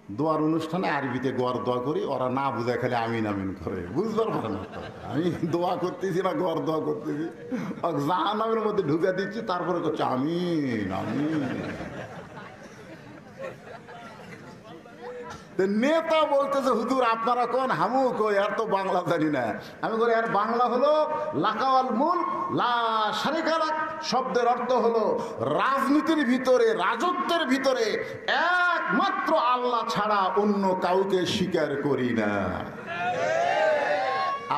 দোয়ার অনুষ্ঠানে আরবিতে গোয়ার দোয়া করি, ওরা না বুঝে খালি আমিন আমিন করে, বুঝবার পারে না। আমি দোয়া করতেছি না গোয়ার দোয়া করতেছি, জাহান্নামের মধ্যে ঢুকে দিচ্ছি, তারপরে করছে আমিন আমিন। নেতা বলতেছে হুজুর আপনারা কোন, হামু কই আর তো বাংলা জানি না। আমি বলি আর বাংলা হলো লাকাওয়াল মুল লা শারিকা লাক শব্দের অর্থ হলো রাজনীতির ভিতরে, রাজত্বের ভিতরে একমাত্র আল্লাহ ছাড়া অন্য কাউকে স্বীকার করি না।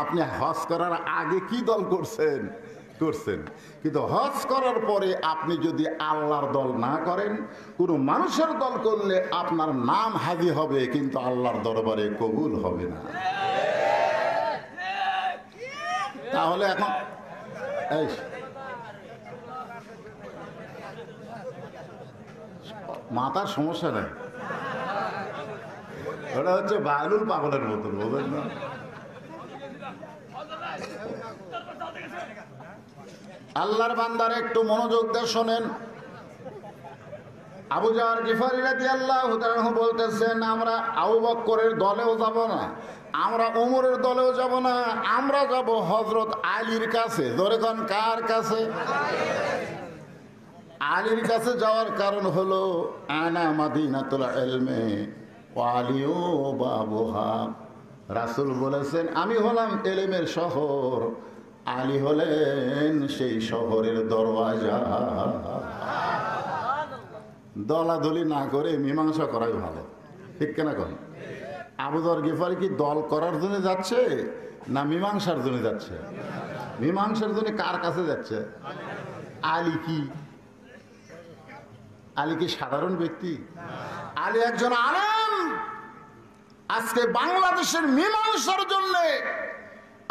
আপনি হজ করার আগে কি দল করছেন? করছেন, কিন্তু হজ করার পরে আপনি যদি আল্লাহর দল না করেন, কোনো মানুষের দল করলে আপনার নাম হাজি হবে কিন্তু আল্লাহর দরবারে কবুল হবে না। তাহলে এখন এই মাথার সমস্যা নেই, ওটা হচ্ছে বায়লুল পাগলের মতন, বলবেন না? আল্লাহর বান্দার একটু মনোযোগ দিয়ে শোনেন। আবু জার গিফারী রাদিয়াল্লাহু তাআলা বলতেছেন, আমরা আবু বকরের দলেও যাব না, আমরা ওমরের দলেও যাব না, আমরা যাব হযরত আলীর কাছে। ধরে কোন কার কাছে? আলীর কাছে যাওয়ার কারণ হলো আনা মাদিনাতুল ইলমে ওয়া আলিউ বাবুহা। রাসূল বলেছেন আমি হলাম ইলমের শহর, আলী হলেন সেই শহরের দরওয়াজা। দলাদলি না করে মীমাংসা করাই ভালো, ঠিক কেনা? কন আবু যর গিফারী কি দল করার জন্য যাচ্ছে না মীমাংসার জন্য যাচ্ছে? মীমাংসার জন্য কার কাছে যাচ্ছে? আলী কি, আলী কি সাধারণ ব্যক্তি? আলী একজন আলেম। আজকে বাংলাদেশের মীমাংসার জন্য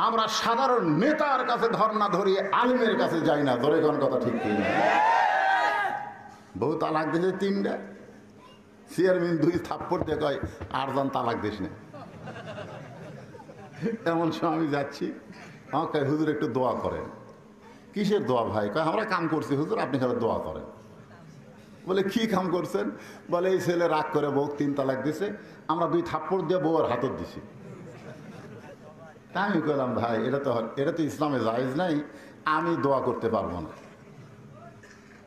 আমরা সাধারণ নেতার কাছে ধর্ণা ধরিয়ে আলিমের কাছে যাই না। ধরে কোন কথা ঠিক কিনা? বহু তালাক দিয়েছে 3টা, চেয়ারম্যান 2 থাপ্পড় দিয়ে কয় আর জন তালাক দিস না। এমন সময় আমি যাচ্ছি, আমাকে হুজুর একটু দোয়া করেন। কিসের দোয়া ভাই? কয় আমরা কাম করছি হুজুর, আপনি খালি দোয়া করেন। বলে কি কাম করছেন? বলে এই ছেলে রাগ করে বউ 3 তালাক দিছে, আমরা 2 থাপ্পড় দিয়ে বউয়ের হাতত দিছি। আমি কইলাম ভাই এটা তো ইসলামে জায়েজ নাই, আমি দোয়া করতে পারবো না।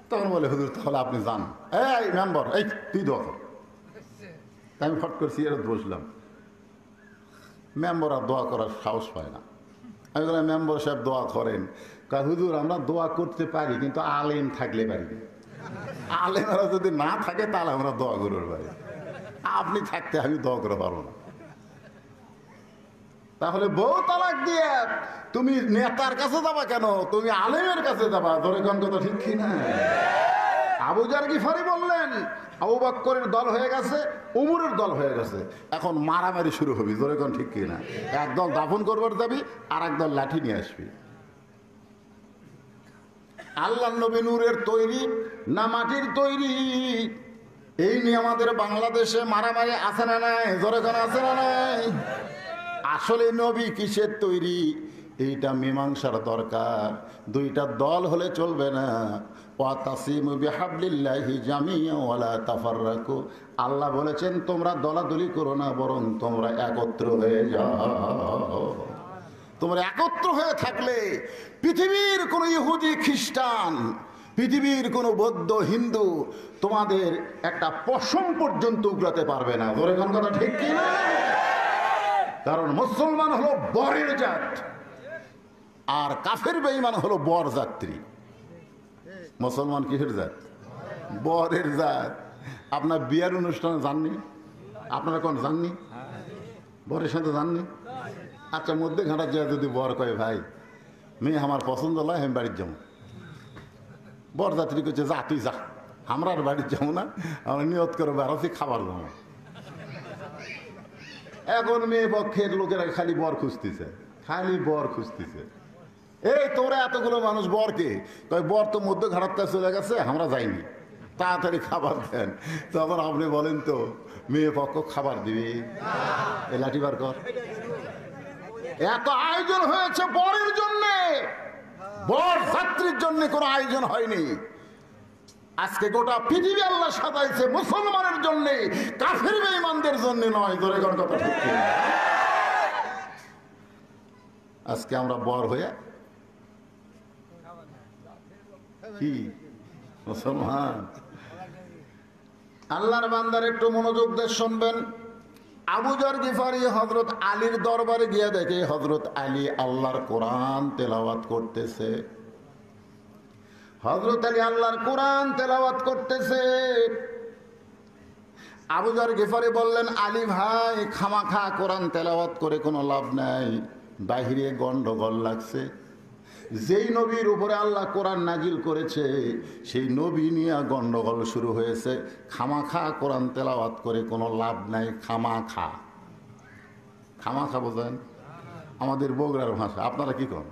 তখন বলে হুজুর তাহলে আপনি যান, এই মেম্বার এই তুই দোয়া কর। তাই আমি ফট করছি এটা বসলাম। মেম্বার আর দোয়া করার সাহস পায় না। আমি বললাম মেম্বার সাহেব দোয়া করেন। কয় হুজুর আমরা দোয়া করতে পারি কিন্তু আলেম থাকলে পারি, আলেমরা যদি না থাকে তাহলে আমরা দোয়া করতে পারি, আপনি থাকতে আমি দোয়া করে পারবো না। তাহলে বউ তালাক দিয়ে তুমি নেতার কাছে যাবা কেন? তুমি আলেমের কাছে যাবা। ধরে কোন কথা ঠিক কি না? আবু জার গিফারী বললেন আবু বকরের দল হয়ে গেছে, উমরের দল হয়ে গেছে, এখন মারামারি শুরু হবে। ধরে কোন ঠিক কি না? একদল দাফন করবার যাবি আর একদল লাঠি নিয়ে আসবি। আল্লাহ নবী নূরের তৈরি না মাটির তৈরি, এই নিয়ে আমাদের বাংলাদেশে মারামারি আছে না নাই? ধরে কোন আছে না নাই? আসলে নবী কিসের তৈরি এইটা মীমাংসার দরকার। 2টা দল হলে চলবে না। ওয়াতাসিমু বিহাবলিল্লাহি জামিআ ওয়ালা তাফাররাকু। আল্লাহ বলেছেন তোমরা দলাদলি করো না, বরং তোমরা একত্র হয়ে যাও। তোমরা একত্র হয়ে থাকলে পৃথিবীর কোনো ইহুদি খ্রিস্টান, পৃথিবীর কোনো বৌদ্ধ হিন্দু তোমাদের একটা পশম পর্যন্ত উগড়াতে পারবে না। ধরে কোন কথা ঠিক কি না? কারণ মুসলমান হলো বরের জাত আর কাফের বেঈমান হলো বর যাত্রী। মুসলমান কিসের জাত? বরের জাত। আপনার বিয়ের অনুষ্ঠানে যাননি? আপনারা কোন যাননি? বরের সাথে যাননি? আচ্ছা মধ্যে ঘাটা যা যদি বর কয় ভাই মেয়ে আমার পছন্দ নয়, আমি বাড়ির যাবো, বর যাত্রী করছে যা তুই যা, আমরা আর বাড়ির যাবো না, আমরা নিয়ত করে বেড়াচ্ছি খাবার যাবো। এখন মেয়ে পক্ষের লোকেরা খালি বর খুঁজতেছে, খালি বর খুঁজতেছে। এই তোমরা এতগুলো মানুষ বরকে কয় বর তো মধ্য ঘাটাতে চলে গেছে, আমরা যাইনি, তাড়াতাড়ি খাবার দেন। তখন আপনি বলেন তো মেয়ে পক্ষ খাবার দিবি? এই লাঠি বার কর। এত আয়োজন হয়েছে বরের জন্য, বর যাত্রীর জন্য কোনো আয়োজন হয়নি। আজকে গোটা পৃথিবী আল্লাহ সাজাইছে মুসলমানের জন্য, কাফের বেঈমান মুসলমানদের জন্য নয়, ধরে কোন কথা ঠিক কিনা? আজকে আমরা বর হয়ে কি মুসলমান? আল্লাহর বান্দার একটু মনোযোগ দিয়ে শুনবেন। আবু যর গিফারি হযরত আলীর দরবারে গিয়ে দেখে হযরত আলী আল্লাহর কোরআন তেলাওয়াত করতেছে। হযরত আলী আল্লাহর কোরআন তেলাওয়াত করতেছে। আবু যর গিফারি বললেন, আলী ভাই, খামাখা কোরআন তেলাওয়াত করে কোনো লাভ নাই, বাহিরে গন্ডগোল লাগছে। যেই নবীর উপরে আল্লাহ কোরআন নাজিল করেছে সেই নবী নিয়ে গন্ডগোল শুরু হয়েছে। খামাখা কোরআন তেলাওয়াত করে কোনো লাভ নাই। খামাখা, খামাখা বোঝেন? আমাদের বগুড়ার ভাষা। আপনারা কি কন?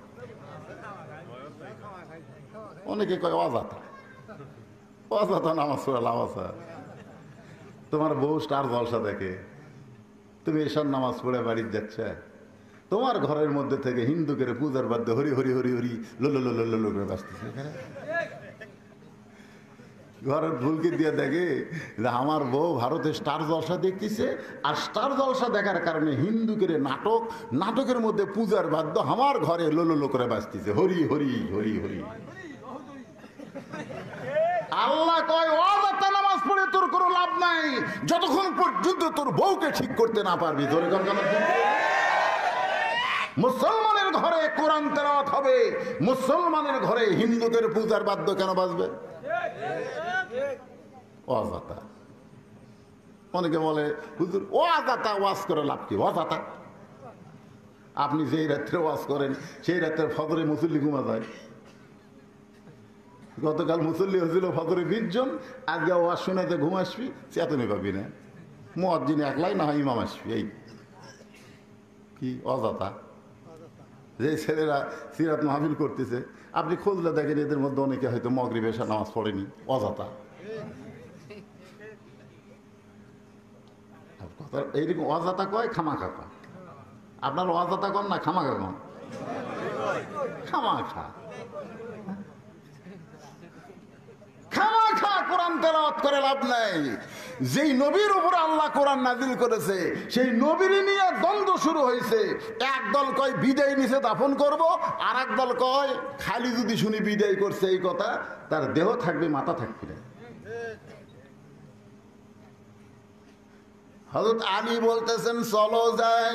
অনেকে কয় অজাতা। অজাতা নামাজ পড়ে লাভ আছে? তোমার বউ স্টার জলসা দেখে, তুমি এসব নামাজ পড়ে বাড়িতে যাচ্ছে, তোমার ঘরের মধ্যে থেকে হিন্দুকে পূজার বাদ্যে হরি হরি হরি হরি লোলো করে বাঁচতেছে। ঘরের ভুলকে দিয়ে দেখে যে আমার বউ ভারতে স্টার জলসা দেখতেছে, আর স্টার জলসা দেখার কারণে হিন্দুকে নাটকের মধ্যে পূজার বাদ্য আমার ঘরে লোলো করে বাঁচতেছে, হরি হরি হরি হরি। আল্লাহ কয়, অযথা নামাজ পড়ে তোর কোনো লাভ নাই যতক্ষণ পর্যন্ত তোর বউকে ঠিক করতে না পারবি। মুসলমানের ঘরে কোরআন তেলাওয়াত হবে, মুসলমানের ঘরে হিন্দুদের পূজার বাদ্য কেন বাজবে? অযথা। অনেকে বলে, হুজুর অযথা ওয়াজ করে লাভ কি? অযথা আপনি যেই রাত্রে ওয়াজ করেন সেই রাত্রে ফজরে মুসল্লি ঘুমা যায়। গতকাল মুসল্লি হয়েছিল ফজরে 20 জন, আজকে ওয়াজ শোনাতে ঘুম আসবি, চেতনে পাবি না। মুয়াজ্জিন একলাই না হয় ইমাম আসবি। এই কি অযথা? যে ছেলেরা সিরাত মাহফিল করতেছে আপনি খুঁজলে দেখেন এদের মধ্যে অনেকে হয়তো মাগরিব এশা নামাজ পড়েনি। অযথা। এইরকম অযথা কয়, খামাখা কয়। আপনার অযথা কন না খামাখা কন? খামাখা। খামাখা কোরআন তেলাওয়াত করে লাভ নাই। যেই নবীর উপর আল্লাহ কোরআন নাজিল করেছে সেই নবীর নিয়ে দ্বন্দ্ব শুরু হয়েছে। এক দল কয় বিদায় নিছে দাফন করব, আর এক দল কয় খালি যদি শুনি বিদায় করছে এই কথা, তার দেহ থাকবে মাথা থাকবে না। হযরত আলী বলতেছেন, চলো যাই।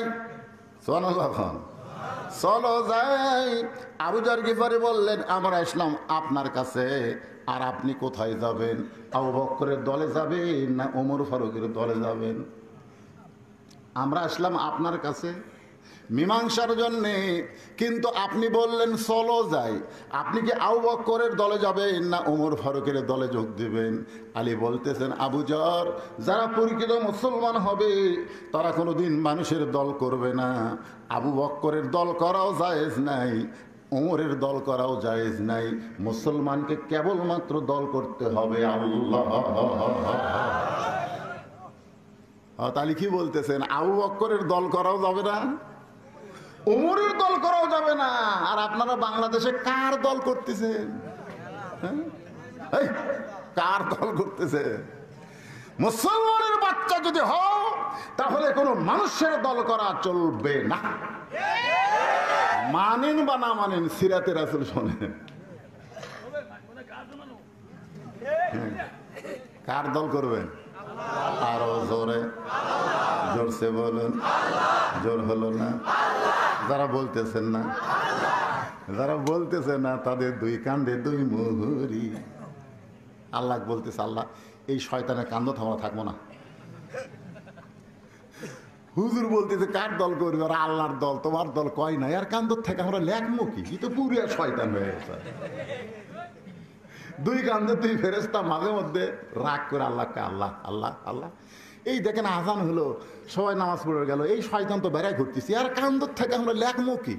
চলো যাই। আবু যর গিফারি বললেন, আমরা আসলাম আপনার কাছে, আর আপনি কোথায় যাবেন? আবু বকরের দলে যাবেন না ওমর ফারুকের দলে যাবেন? আমরা আসলাম আপনার কাছে মীমাংসার জন্যে, কিন্তু আপনি বললেন চলো যাই। আপনি কি আবু বকরের দলে যাবেন না ওমর ফারুকের দলে যোগ দেবেন? আলী বলতেছেন, আবু যর, যারা পরিচিত মুসলমান হবে তারা কোনোদিন মানুষের দল করবে না। আবু বকরের দল করাও জায়েজ নাই, ওমরের দল করাও জায়েজ নাই। মুসলমানকে কেবলমাত্র দল করতে হবে আল্লাহ। তাহলে কি বলতেছেন? আবু বকরের দল করাও যাবে না, ওমরের দল করাও যাবে না। আর আপনারা বাংলাদেশে কার দল করতেছেন? কার দল করতেছে? মুসলমানের বাচ্চা যদি হও তাহলে কোনো মানুষের দল করা চলবে না। মানেন বা না মানেন, সিরাতে রাসূল শোনেন। কার দল করবেন? আরো জোরে, জোরসে বলুন। জোর হলো না? যারা বলতেছেন না, যারা বলতেছেন না তাদের দুই কান্দে দুই মুহুরি। আল্লাহ বলতেছে, আল্লাহ এই শয়তানের কান্দ আমরা থাকবো না। হুজুর বলতেছে কার দল করবে? আর আল্লাহর দল, তোমার দল কয় না। আর কান্দর থেকে আমরা লেখমো কি? তো পুরো শয়তান হয়ে গেছে। দুই কান্দে দুই ফেরেশতা মাঝে মধ্যে রাগ করে আল্লাহকে আল্লাহ আল্লাহ আল্লাহ। এই দেখেন আজান হলো, সবাই নামাজ পড়ে গেল, এই শয়তান তো বেড়ায় ঘুরতেছি, আর কান্দর থেকে আমরা লেখমো কি?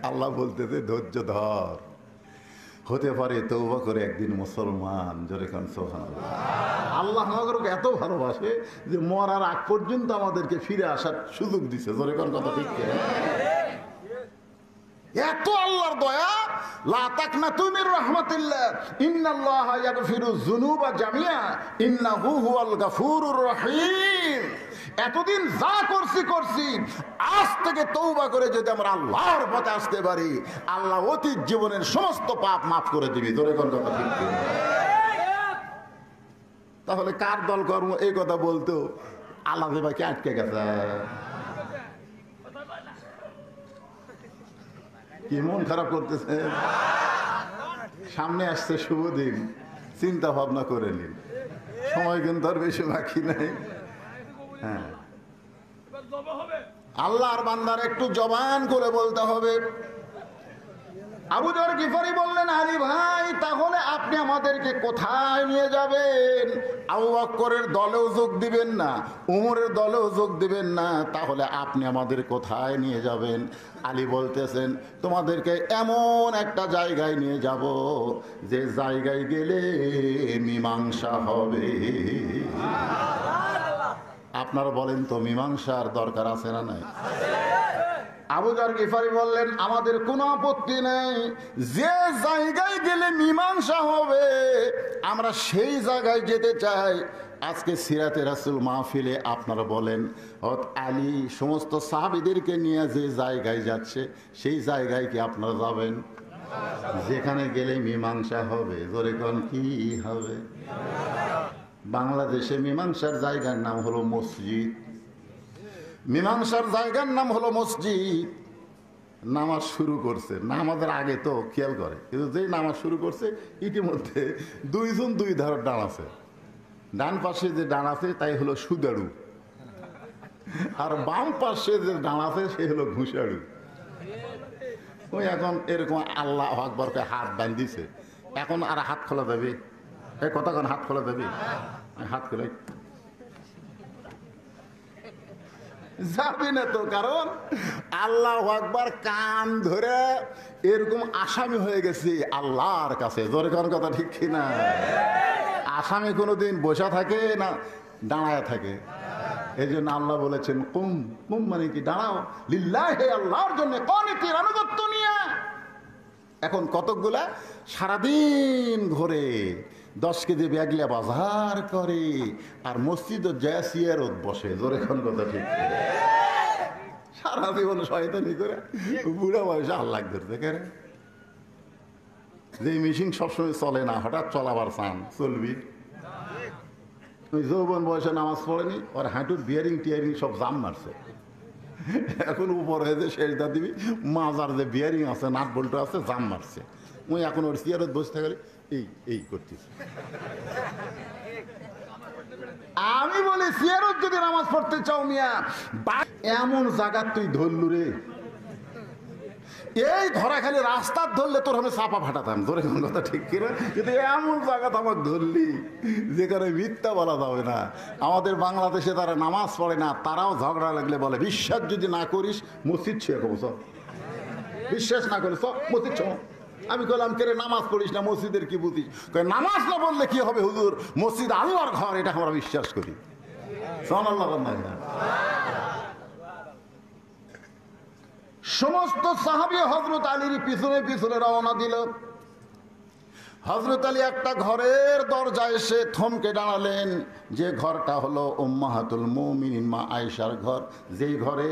আল্লাহ বলতেছে ধৈর্য ধর, হতে পারে তওবা করে একদিন মুসলমান। জোরে কান সুবহানাল্লাহ। আল্লাহ আমাদেরকে এত ভালোবাসে যে মরার আগ পর্যন্ত আমাদেরকে ফিরে আসার সুযোগ দিছে। জোরে কান কথা ঠিক। এত আল্লাহর দয়া, লা তাকনাতু মির রাহমাতিল্লাহ, ইন্নাল্লাহা ইয়াগফিরুয যুনুবা জামিআ, ইন্নাহু হুয়াল গাফুরুর রহিম। এতদিন যা করছি, আজ থেকে তওবা করে যদি আমরা আল্লাহর পথে আসতে পারি, আল্লাহ অতীত জীবনের সমস্ত পাপ মাফ করে দিবি। তোর কোন কথা ঠিক? তাহলে কার দল কর্ম এই কথা বলতো আল্লাহ দেবাকে আটকে গেছে। কি মন খারাপ করতেছে? সামনে আসছে শুভ দিন, চিন্তা ভাবনা করে নিন, সময় কিন্তু আর বেশি বাকি নাই। হ্যাঁ, আল্লাহর বান্দার একটু জবান করে বলতে হবে। আবু যর গিফারি বললেন, আলী ভাই তাহলে আপনি আমাদেরকে কোথায় নিয়ে যাবেন? আবু বকরের দলেও যোগ দিবেন না, উমরের দলেও যোগ দিবেন না, তাহলে আপনি আমাদের কোথায় নিয়ে যাবেন? আলী বলতেছেন, তোমাদেরকে এমন একটা জায়গায় নিয়ে যাব যে জায়গায় গেলে মীমাংসা হবে। আপনারা বলেন তো, মীমাংসার দরকার আছে না নাই? আবু যর গিফারি বললেন, আমাদের কোনো আপত্তি নেই, যে জায়গায় গেলে মীমাংসা হবে আমরা সেই জায়গায় যেতে চাই। আজকে সিরাতে রাসূল মাহফিলে আপনারা বলেন, আলী সমস্ত সাহাবীদেরকে নিয়ে যে জায়গায় যাচ্ছে সেই জায়গায় কি আপনারা যাবেন? যেখানে গেলে মীমাংসা হবে। জোরে কোন কি হবে? বাংলাদেশে মীমাংসার জায়গার নাম হলো মসজিদ। মীমাংসার জায়গার নাম হলো মসজিদ। নামাজ শুরু করছে, নামাজের আগে তো খেয়াল করে, কিন্তু যেই নামাজ শুরু করছে ইতিমধ্যে দুইজন দুই ধারের ডান আছে। ডান পাশে যে ডান আছে তাই হলো সুদারু, আর বাম পাশে যে ডান আছে সে হলো ঘুষাড়ু। ওই এখন এরকম আল্লাহু আকবরকে হাত বান্ধিছে, এখন আর হাত খোলা যাবে? এই কতক্ষণ হাত খোলা যাবে? হাত খোলা যাবে না তো, কারণ আল্লাহু আকবার কান ধরে এরকম আসামি হয়ে গেছি আল্লাহর কাছে। জোরে কোন কথা ঠিক কিনা? আসামি কোনোদিন বসা থাকে না দাঁড়ায় থাকে। এই জন্য আল্লাহ বলেছেন, কুম কুম মানে কি? দাঁড়াও, লিল্লাহি, আল্লাহর জন্য, কনিতের আনুগত্য নিয়ে। এখন কতকগুলা সারাদিন ঘরে 10 কেজি ব্যাগলিয়া বাজার করে আর মসজিদে যায় সিয়ারত বসে। জোরে কোন কথা ঠিক? সারা জীবন শয়তানি করে বুড়া বয়সে আল্লাহ ধরতে কেরে। যে মেশিন সবসময় চলে না, হঠাৎ চলাবার চান, চলবি। ওই যৌবন বয়সে নামাজ পড়েনি, ওর হাঁটুর বিয়ারিং টিয়ারিং সব জাম মারছে। এখন উপর হয়ে যে শেষদা দিবি, মাজার যে বিয়ারিং আছে, নাট বল্টু আছে, জাম মারছে। ওই এখন ওর সিয়ারত বসে থাকলে এই এই করতেছে। আমি বলি, সিয়ারত যদি নামাজ পড়তে চাও মিয়া, এমন জায়গা তুই ধরলু রে, এই ধরা খালি রাস্তা ধরলে তোর আমি চাপা ফাটাতাম। ধরে কোন কথা ঠিক কিনা? কিন্তু এমন জায়গা আমাকে ধরলি যেখানে মিথ্যা বলা যাবে না। আমাদের বাংলাদেশে তারা নামাজ পড়ে না, তারাও ঝগড়া লাগলে বলে, বিশ্বাস যদি না করিস মসজিদ ছুঁয়ে খাবো, সব বিশ্বাস না করিস সব মসজিদ ছ। আমি বললাম, কে রে নামাজ পড়িস না, মসজিদের কি বুঝিস? নামাজ না বললে কি হবে হুজুর, মসজিদ আল্লাহর ঘর, এটা আমরা বিশ্বাস করি। সমস্ত সাহাবী হযরত আলীর পিছনে পিছনে রওনা দিল। হযরত আলী একটা ঘরের দরজায় এসে থমকে দাঁড়ালেন, যে ঘরটা হলো উম্মাহাতুল মুমিনিন মা আয়েশার ঘর, যেই ঘরে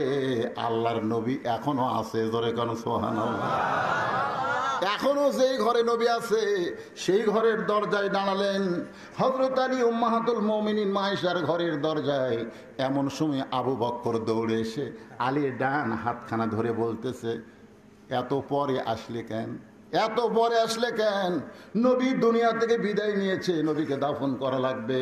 আল্লাহর নবী এখনো আছে। জোরে কোন সুবহানাল্লাহ। এখনো যেই ঘরে নবী আছে সেই ঘরের দরজায় দাঁড়ালেন হযরত আলী উম্মাহাতুল মুমিনিন মা আয়েশার ঘরের দরজায়। এমন সময় আবু বকর দৌড়ে এসে আলীর ডান হাতখানা ধরে বলতেছে, এত পরে আসলে কেন? এত পরে আসলে কেন? নবী দুনিয়া থেকে বিদায় নিয়েছে, নবীকে দাফন করা লাগবে।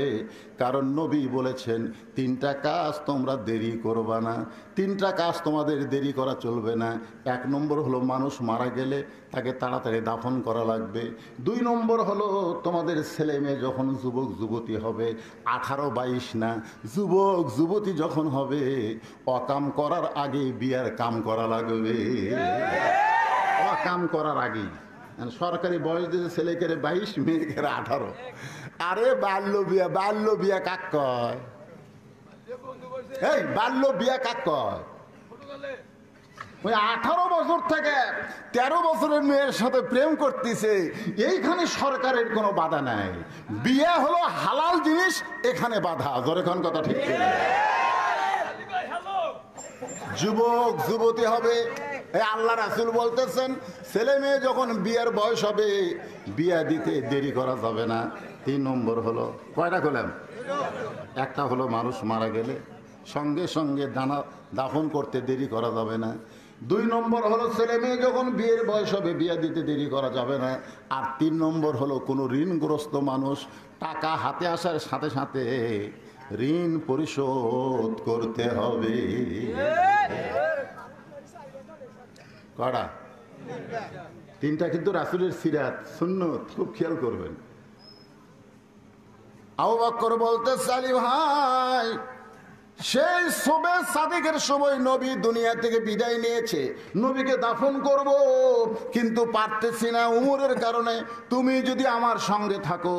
কারণ নবী বলেছেন, 3টা কাজ তোমরা দেরি করবা না, 3টা কাজ তোমাদের দেরি করা চলবে না। 1 নম্বর হলো মানুষ মারা গেলে তাকে তাড়াতাড়ি দাফন করা লাগবে। 2 নম্বর হলো তোমাদের ছেলে মেয়ে যখন যুবক যুবতী হবে, 18-22 না, যুবক যুবতী যখন হবে, অকাম করার আগে বিয়ার কাম করা লাগবে। কাম করার আগেই সরকারি বয়স দিয়েছে ছেলেকে 22, মেয়েকে 18। আরে বাল্য বিয়া, বাল্য বিয়া কাক কয়? এই বাল্য বিয়া কাক কয়? ওই 18 বছর থেকে 13 বছরের মেয়ের সাথে প্রেম করতেছে, এইখানে সরকারের কোনো বাধা নাই। বিয়ে হলো হালাল জিনিস, এখানে বাধা। জোরে কোন কথা ঠিক কিনা? যুবক যুবতী হবে, আল্লাহ রাসূল বলতেছেন ছেলে মেয়ে যখন বিয়ের বয়স হবে বিয়ে দিতে দেরি করা যাবে না। 3 নম্বর হলো, কয়টা করলাম? একটা হলো মানুষ মারা গেলে সঙ্গে সঙ্গে দাফন করতে দেরি করা যাবে না। 2 নম্বর হলো ছেলে মেয়ে যখন বিয়ের বয়স হবে বিয়ে দিতে দেরি করা যাবে না। আর 3 নম্বর হলো কোনো ঋণগ্রস্ত মানুষ টাকা হাতে আসার সাথে সাথে ঋণ পরিশোধ করতে হবে। কটা? 3টা কিন্তু রাসূলের সিরাত সুন্নত, খুব খেয়াল করবেন। আবু বকর বলতেছে আলী ভাই, সেই শবে সাদিকের সময় নবী দুনিয়া থেকে বিদায় নিয়েছে, নবীকে দাফন করব কিন্তু পারতেছি না উমরের কারণে। তুমি যদি আমার সঙ্গে থাকো,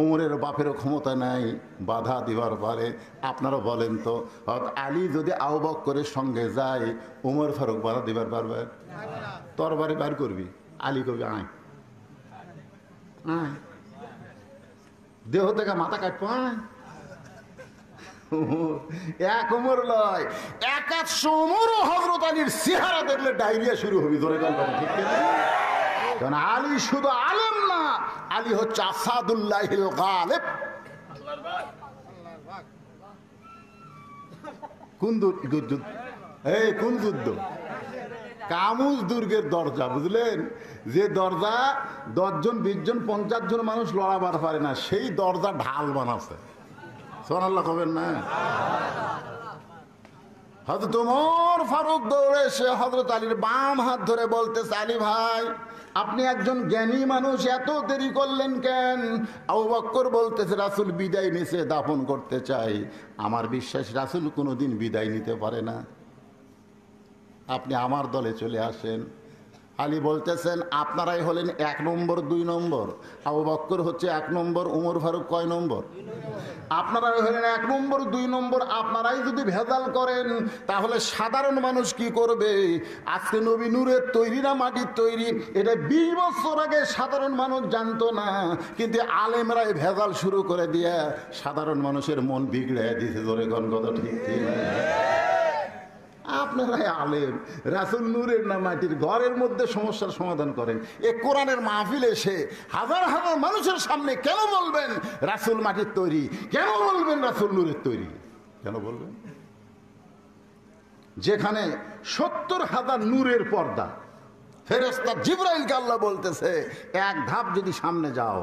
উমরের বাপেরও ক্ষমতা নাই বাধা দিবার পারে। আপনারা বলেন তো, আলী যদি আবু বকরের সঙ্গে যায় উমর ফারুক বাধা দিবার পারবে? তরবারি বার করবি, আলী কবি আয় আয়, দেহ থেকে মাথা কাটবো আয়। এক উমর লয়, 100 উমরও হযরত আলীর চেহারা দেখলে ডায়রিয়া শুরু হবে। ধরে গেল ঠিক কিনা? কারণ আলী শুধু আলেম না, আলী হচ্ছে আসাদুল্লাহিল গালিব। কোন যুদ্ধ? এই কোন যুদ্ধ? কামুজ দুর্গের দরজা, বুঝলেন? যে দরজা 10 জন 20 জন 50 জন মানুষ লড়াবার পারে না, সেই দরজা ঢাল বানাচ্ছে। সুবহানাল্লাহ কবেন না? হযরত ওমর ফারুক দৌড়ে এসে হযরত আলীর বাম হাত ধরে বলতেছে, আলী ভাই আপনি একজন জ্ঞানী মানুষ, এত দেরি করলেন কেন? আবু বকর বলতেছে রাসূল বিদায় নিছে, দাফন করতে চাই। আমার বিশ্বাস রাসূল কোনোদিন বিদায় নিতে পারে না, আপনি আমার দলে চলে আসেন। আলী বলতেছেন আপনারাই হলেন 1 নম্বর 2 নম্বর, আবু বকর হচ্ছে 1 নম্বর, উমর ফারুক কয় নম্বর? আপনারাই হলেন 1 নম্বর 2 নম্বর। আপনারাই যদি ভেজাল করেন তাহলে সাধারণ মানুষ কি করবে? আজকে নবী নূরের তৈরি না মাটির তৈরি এটা 20 বছর আগে সাধারণ মানুষ জানতো না, কিন্তু আলেমরাই ভেজাল শুরু করে দিয়ে সাধারণ মানুষের মন বিগড়ে দিয়েছে। ধরে কোন কথা ঠিক ঠিক? আপনারাই আলেম, রাসূল নূরের না মাটির, ঘরের মধ্যে সমস্যার সমাধান করেন। এ কোরআনের মাহফিল এসে হাজার হাজার মানুষের সামনে কেন বলবেন রাসূল মাটির তৈরি? কেন বলবেন রাসূল নূরের তৈরি? কেন বলবেন? যেখানে 70,000 নূরের পর্দা, ফেরেশতা জিবরাইলকে আল্লাহ বলতেছে 1 ধাপ যদি সামনে যাও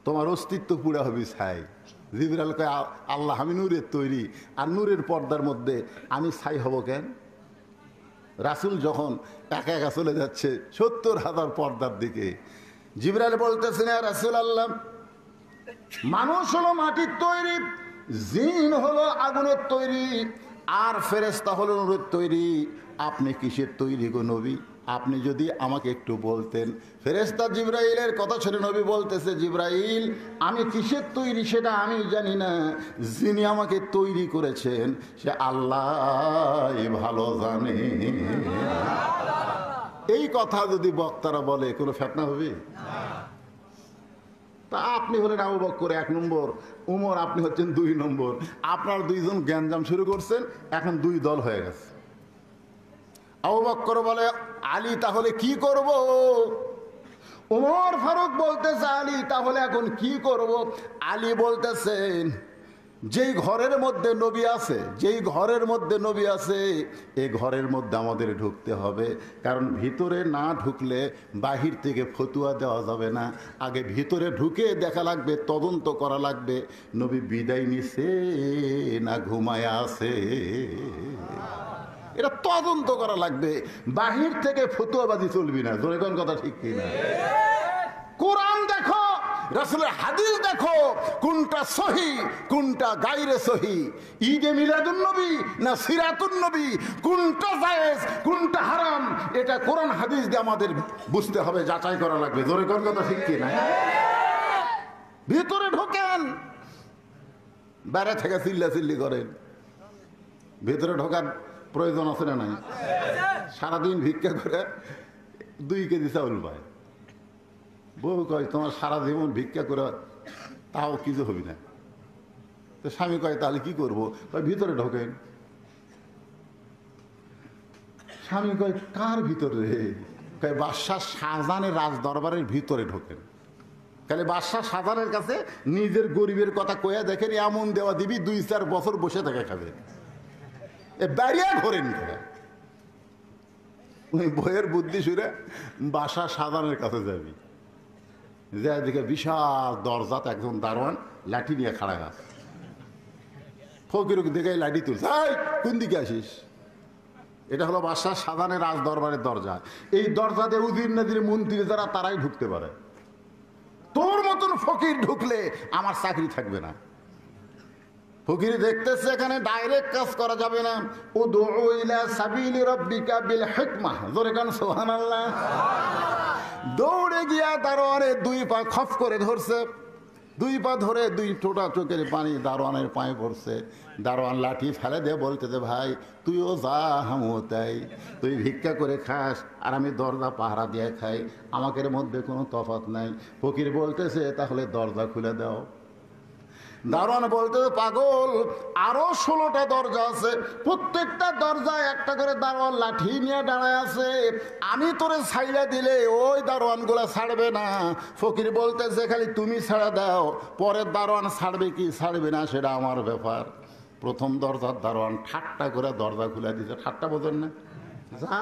তোমার অস্তিত্ব পুরা হবে ছাই। জিবরাইল কয় আল্লাহ আমি নূরের তৈরি, আর নূরের পর্দার মধ্যে আমি ছাই হব কেন? রাসূল যখন একা একা চলে যাচ্ছে 70,000 পর্দার দিকে, জিবরাইল বলতেছেন ইয়া রাসূলুল্লাহ, মানুষ হলো মাটির তৈরি, জিন হলো আগুনের তৈরি, আর ফেরেশতা হলো নূরের তৈরি। আপনি কিসের তৈরি গো নবী? আপনি যদি আমাকে একটু বলতেন। ফেরেশতা জিবরাইলের কথা শুনে নবী বলতেছে, জিবরাইল আমি কিসের তৈরি সেটা আমি জানি না, যিনি আমাকে তৈরি করেছেন সে আল্লাহ ভালো জানে। এই কথা যদি বক্তারা বলে কোনো ফেতনা হবে? তা আপনি হলেন আবু বকর 1 নম্বর, উমর আপনি হচ্ছেন 2 নম্বর। আপনার 2 জন জ্ঞানজাম শুরু করছেন, এখন 2 দল হয়ে গেছে। আবু বকর বলে আলী তাহলে কি করব? উমর ফারুক বলতেছে আলী তাহলে এখন কি করব? আলী বলতেছেন যেই ঘরের মধ্যে নবী আছে, যেই ঘরের মধ্যে নবী আছে এই ঘরের মধ্যে আমাদের ঢুকতে হবে, কারণ ভিতরে না ঢুকলে বাহির থেকে ফতুয়া দেওয়া যাবে না। আগে ভিতরে ঢুকে দেখা লাগবে, তদন্ত করা লাগবে নবী বিদায় নিছে না ঘুমায় আছে, এটা তদন্ত করা লাগবে। বাহির থেকে ফতুয়াবাজি চলবি না। জোরে কোন কথা ঠিক কিনা? কোরআন দেখো, রাসূলের হাদিস দেখো, কোনটা সহি কোনটা গায়রে সহি, ঈদে মিলাদুন নবী না সিরাতুন নবী, কোনটা জায়েজ কোনটা হারাম, এটা কোরআন হাদিস দিয়ে আমাদের বুঝতে হবে, যাচাই করা লাগবে। জোরে কোন কথা ঠিক কিনা? ভিতরে ঢোকেন, বাইরে থেকে চিল্লা চিল্লি করেন, ভিতরে ঢোকার প্রয়োজন আছে না নাই? সারাদিন ভিক্ষা করে 2 কেজি চাউল পায়। বউ কয় তোমার সারা জীবন ভিক্ষা করে তাও কিছু হবি না। তো স্বামী কয় তাহলে কি করবো? কয় ভিতরে ঢোকেন। স্বামী কয় কার ভিতরে? কয় বাদশাহ শাহজাহানের রাজ দরবারের ভিতরে ঢোকেন। তাহলে বাদশাহ শাহজাহানের কাছে নিজের গরিবের কথা কয়া দেখেন, এমন দেওয়া দিবি 2-4 বছর বসে থাকে খাবে। এ বাড়িয়া ঘোরেন। বইয়ের বুদ্ধি শুনে বাদশাহ শাহজাহানের কাছে যাবি, যা দেখে বিশাল দরজাতে একজন দারোয়ান লাঠি নিয়ে খাড়া আছে। ফকির দেখে লাঠি তুলছে, কোন দিকে আসিস? এটা হলো বাদশাহ শাহজাহানের রাজ দরবারের দরজা। এই দরজাতে উজির নাজির মন্ত্রী যারা তারাই ঢুকতে পারে। তোর মতন ফকির ঢুকলে আমার চাকরি থাকবে না। ফকির দেখতেছে এখানে ডাইরেক্ট কাজ করা যাবে না। উদউ ইলা সাবিলি রাব্বিকা বিল হিকমাহ, জোরে কান সুবহানাল্লাহ। দৌড়ে গিয়া দারোয়ানের 2 পা খপ করে ধরছে। 2 পা ধরে 2 টোটা চোখের পানি দারোয়ানের পায়ে পড়ছে। দারোয়ান লাঠি ফেলে দিয়ে বলতেছে, ভাই তুইও যা আমিও তাই। তুই ভিক্ষা করে খাস আর আমি দরজা পাহারা দিয়ে খাই, আমাদের মধ্যে কোনো তফাৎ নাই। ফকির বলতেছে তাহলে দরজা খুলে দাও। দারোয়ান বলতেছে, পাগল, আরো 16টা দরজা আছে, প্রত্যেকটা দরজায় একটা করে দারোয়ান লাঠি নিয়ে দাঁড়ায় আছে। আমি তোরে ছাইড়া দিলে ওই দারোয়ান গুলা ছাড়বে না। ফকির বলতেছে খালি তুমি ছাড়া দাও, পরের দারোয়ান ছাড়বে কি ছাড়বে না সেটা আমার ব্যাপার। প্রথম দরজার দারোয়ান ঠাট্টা করে দরজা খুলে দিতে, ঠাট্টা বোঝেন না যা,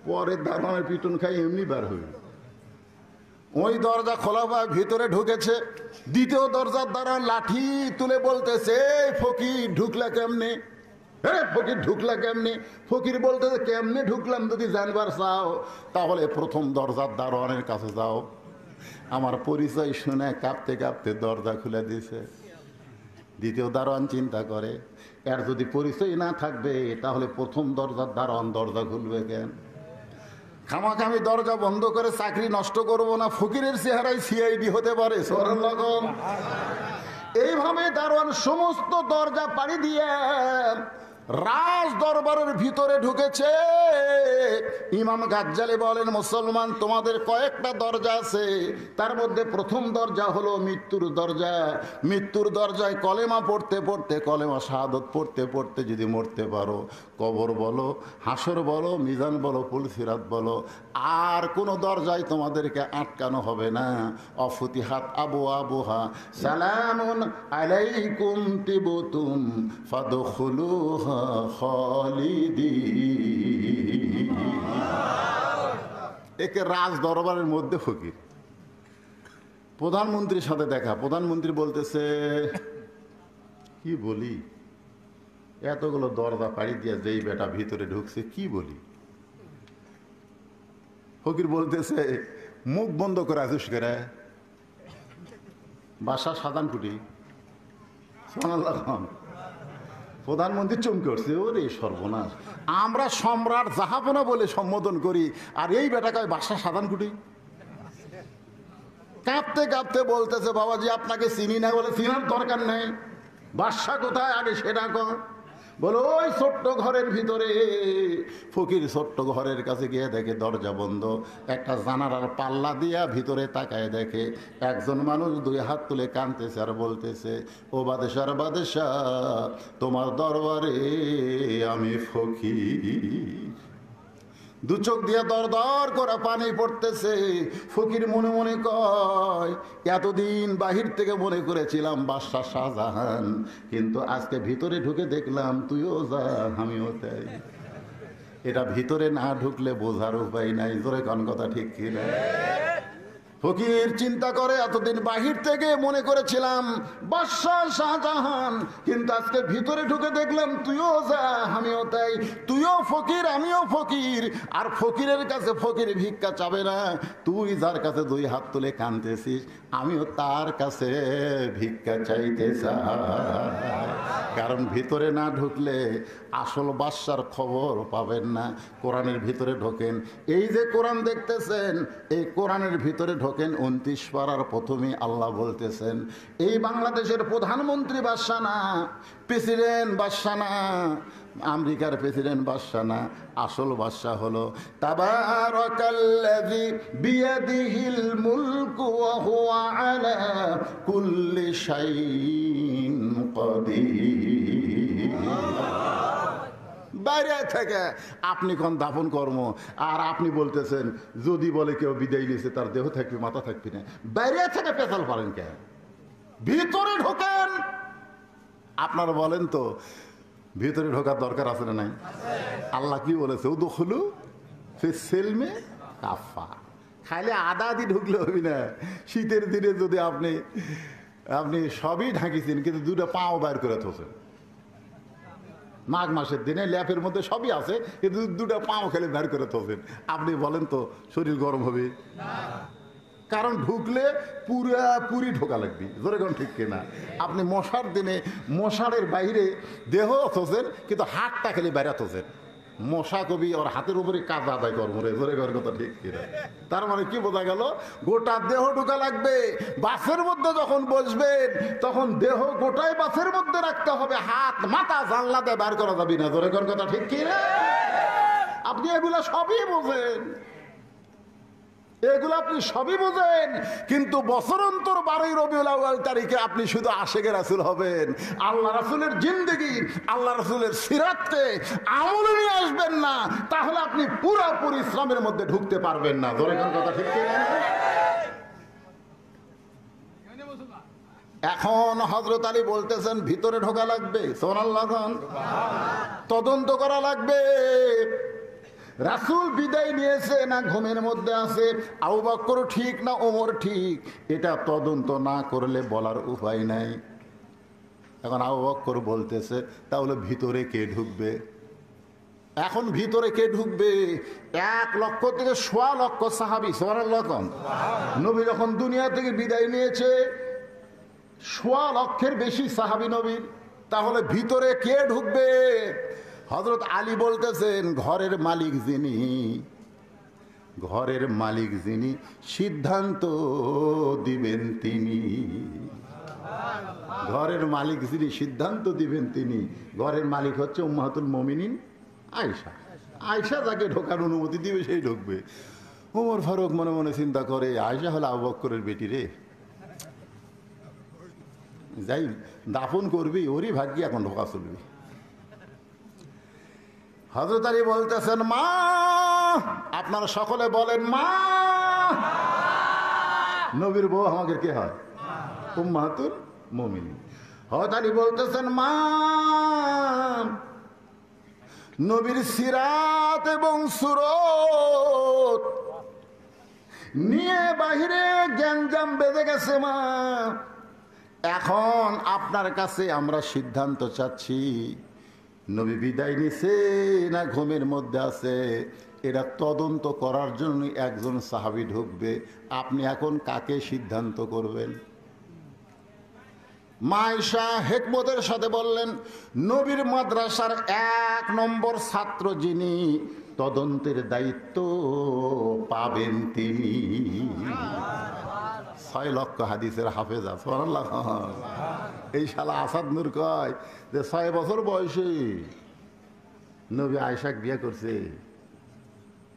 পরের দারোয়ানের পিটন খাই এমনি বার হইল। ওই দরজা খোলা পায় ভিতরে ঢুকেছে। দ্বিতীয় দরজার দ্বারা লাঠি তুলে বলতেছে, ফকির ঢুকলা কেমনে? ফকির ঢুকলা কেমনে? ফকির বলতেছে, কেমনে ঢুকলাম যদি জানবার চাও তাহলে প্রথম দরজার দারোয়ানের কাছে যাও। আমার পরিচয় শুনে কাঁপতে কাঁপতে দরজা খুলে দিয়েছে। দ্বিতীয় দারোয়ান চিন্তা করে, এর যদি পরিচয় না থাকবে তাহলে প্রথম দরজার দারোয়ান দরজা খুলবে কেন? খামাকে আমি দরজা বন্ধ করে চাকরি নষ্ট করব না। ফকিরের চেহারায় সিআইডি হতে পারে। এইভাবে দারোয়ান সমস্ত দরজা পাড়ি দিয়ে রাজ দরবারের ভিতরে ঢুকেছে। ইমাম গাজ্জালি বলেন, মুসলমান তোমাদের কয়েকটা দরজা আছে, তার মধ্যে প্রথম দরজা হলো মৃত্যুর দরজা। মৃত্যুর দরজায় কলেমা পড়তে পড়তে, কলেমা শাহাদত পড়তে পড়তে যদি মরতে পারো, কবর বলো, হাসর বলো, মিজান বলো, পুলসিরাত বলো, আর কোনো দরজায় তোমাদেরকে আটকানো হবে না। অফুতিহাত আবু আবুহা সালামুন আলাইকুম তিবতুম ফাদখুলুহা খালিদিন। একে রাজ দরবারের মধ্যে ফকির। প্রধানমন্ত্রীর সাথে দেখা। প্রধানমন্ত্রী বলতেছে, কি বলি, এতগুলো দরজা পাড়ি দিয়ে যেই বেটা ভিতরে ঢুকছে কি বলি? ফকির বলতেছে, মুখ বন্ধ করে আছিস করে, বাসা সাধান কুটি। প্রধানমন্ত্রী চমকে উঠছে, ওরে সর্বনাশ, আমরা সম্রাট জাহাপনা বলে সম্বোধন করি আর এই বেটাকে বাসা সাধান কুটি। কাঁপতে কাঁপতে বলতেছে, বাবাজি আপনাকে চিনি না। বলে, চিনার দরকার নেই, বাদশা কোথায় আগে সেটা কর। বলো, ওই ছোট্ট ঘরের ভিতরে। ফকির ছোট্ট ঘরের কাছে গিয়ে দেখে দরজা বন্ধ। একটা জানালার পাল্লা দিয়া ভিতরে তাকায় দেখে একজন মানুষ 2 হাত তুলে কাঁদতেছে আর বলতেছে, ও বাদশার বাদশা, তোমার দরবারে আমি ফকির। 2 চোখ দিয়ে দর দর করে পানি পড়তেছে। ফকির মনে মনে কয়, এতদিন বাহির থেকে মনে করেছিলাম বাদশা শাহজাহান, কিন্তু আজকে ভিতরে ঢুকে দেখলাম তুইও যা আমিও তাই। এটা ভিতরে না ঢুকলে বোঝার উপায় নাই। জোরে কোন কথা ঠিক কিনা? ফকির চিন্তা করে, এতদিন বাহির থেকে মনে করেছিলাম বাদশা শাহজাহান, কিন্তু আজকে ভিতরে ঢুকে দেখলাম তুইও যা আমিও তাই। তুইও ফকির আমিও ফকির। আর ফকিরের কাছে ফকির ভিক্ষা চাবে না। তুই যার কাছে 2 হাত তুলে কাঁদতেছিস, আমিও তার কাছে ভিক্ষা চাইতে চাই। কারণ ভিতরে না ঢুকলে আসল বাদশার খবর পাবেন না। কোরআনের ভিতরে ঢোকেন। এই যে কোরআন দেখতেছেন, এই কোরআনের ভিতরে ঢোকেন। 29 পারার প্রথমেই আল্লাহ বলতেছেন, এই বাংলাদেশের প্রধানমন্ত্রী বাদশা না, প্রেসিডেন্ট বাদশা না, আমেরিকার প্রেসিডেন্ট বাদশা না, আসল বাদশা হলো তাবারাকাল্লাযী বিয়াদিহিল মুলকু ওয়া হুয়া আলা কুল্লি শাইইন কাদির। বাইরে থেকে আপনি কোন দাফন কর্ম, আর আপনি বলতেছেন যদি বলে কেউ বিদায় নিয়েছে তার দেহ থাকবে মাথা থাকবে না। বাইরে থেকে পেছাল পারেন কেন? ভিতরে ঢোকেন। আপনারা বলেন তো ভিতরে ঢোকার দরকার আছে না নাই? আল্লাহ কি বলেছে? উদখুলু ফিস সিলমি কাফা। খাইলে আদা আদি ঢুকলে হবি না। শীতের দিনে যদি আপনি সবই ঢাকিছেন কিন্তু দুটো পাও বাইর করে থোছেন, মাঘ মাসের দিনে ল্যাপের মধ্যে সবই আছে কিন্তু দুটো পাও খেলে বের করে থোছেন, আপনি বলেন তো শরীর গরম হবে? কারণ ঢুকলে পুরি ঢোকা লাগবে। জোরে কোন ঠিক কিনা? আপনি মশার দিনে মশারের বাইরে দেহ থোছেন কিন্তু হাতটা খেলে বাইরে থোছেন। মশা কবি ওর হাতের উপরে কাজ আদায় করবো রে। জোরে কর কথা ঠিক কিনা? তার মানে কি বোঝা গেল? গোটা দেহ ঢোকা লাগবে। বাসের মধ্যে যখন বসবেন তখন দেহ গোটাই বাসের মধ্যে রাখতে হবে, হাত মাথা জানলা দিয়ে বার করা যাবে না। জোরে কর কথা ঠিক কিনা? আপনি এগুলা সবই বোঝেন, এগুলো আপনি সবই বোঝেন, কিন্তু বছর অন্তর 12 রবিউল আউয়াল তারিখে আপনি শুধু আশেকে রাসূল হবেন। আল্লাহ রাসূলের জিন্দেগি, আল্লাহ রাসূলের সিরাতকে আমলে নিয়ে আসবেন না, তাহলে আপনি পুরোপুরি ইসলামের মধ্যে ঢুকতে পারবেন না। জোরে কোন কথা ঠিক কিনা? এখন হযরত আলী বলতেছেন ভিতরে ঢোকা লাগবে, সুবহানাল্লাহ, তদন্ত করা লাগবে। রাসূল বিদায় নিয়েছে না ঘুমের মধ্যে আছে, আবু বকর ঠিক না ওমর ঠিক, এটা তদন্ত না করলে বলার উপায় নাই। এখন আবু বকর বলতেছে তাহলে ভিতরে কে ঢুকবে? এখন ভিতরে কে ঢুকবে? 1 লক্ষ থেকে 1.25 লক্ষ সাহাবী, সুবহানাল্লাহ। নবী যখন দুনিয়া থেকে বিদায় নিয়েছে 1.25 লক্ষের বেশি সাহাবী নবীর, তাহলে ভিতরে কে ঢুকবে? হযরত আলী বলতেছেন ঘরের মালিক যিনি সিদ্ধান্ত দিবেন তিনি। ঘরের মালিক যিনি সিদ্ধান্ত দিবেন তিনি। ঘরের মালিক হচ্ছে উম্মাহাতুল মুমিনিন আয়েশা যাকে ঢোকার অনুমতি দিবে সেই ঢুকবে। ওমর ফারুক মনে মনে চিন্তা করে আয়েশা হলো আবু বকরের বেটি রে, যাই দাফন করবি ওরই ভাগ্যে এখন ঢোকা চলবি। হযরত আলী বলতেছেন মা, আপনারা সকলে বলেন মা। নবীর বউ আমাদের কে হয়? উম্মাহাতুল মুমিনিন। হযরত আলী বলতেছেন মা, নবীর সিরাত এবং সুরত নিয়ে বাহিরে গ্যাঞ্জাম বেঁধে গেছে মা। এখন আপনার কাছে আমরা সিদ্ধান্ত চাচ্ছি, নবী বিদায় নিছে না ঘুমের মধ্যে আছে, এটা তদন্ত করার জন্য একজন সাহাবী ঢুকবে। আপনি এখন কাকে সিদ্ধান্ত করবেন? মা আয়েশা হিকমতের সাথে বললেন নবীর মাদ্রাসার 1 নম্বর ছাত্র যিনি, তদন্তের দায়িত্ব পাবেন তিনি। 6 লক্ষ হাদিসের হাফেজা, সুবহানাল্লাহ। এই শালা আসাদ নূর কয় যে 6 বছর বয়সে নবী আয়েশাকে বিয়ে করছে।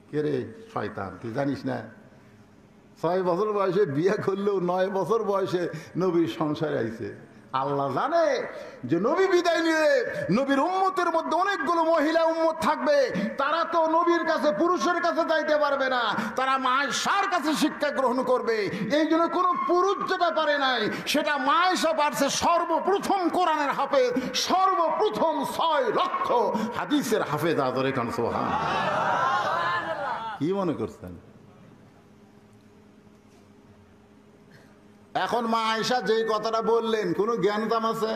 কে রে শয়তান, তুই জানিস না? 6 বছর বয়সে বিয়ে করলেও 9 বছর বয়সে নবীর সংসারে আইছে। আল্লাহ জানে যে নবী বিদায় নিয়ে নবীর উম্মতের মধ্যে অনেকগুলো মহিলা উম্মত থাকবে, তারা তো নবীর কাছে পুরুষের কাছে যাইতে পারবে না, তারা মা আয়েশার কাছে শিক্ষা গ্রহণ করবে। এই জন্য কোনো পুরুষ যেটা পারে নাই সেটা মা আয়েশা পারছে। সর্বপ্রথম কোরআনের হাফেজ, সর্বপ্রথম 6 লক্ষ হাদিসের হাফেজ। আদরে কান সুবহানাল্লাহ। কি মনে করছেন? এখন মা আয়েশা যেই কথাটা বললেন, কোনো জ্ঞানদাম আছে?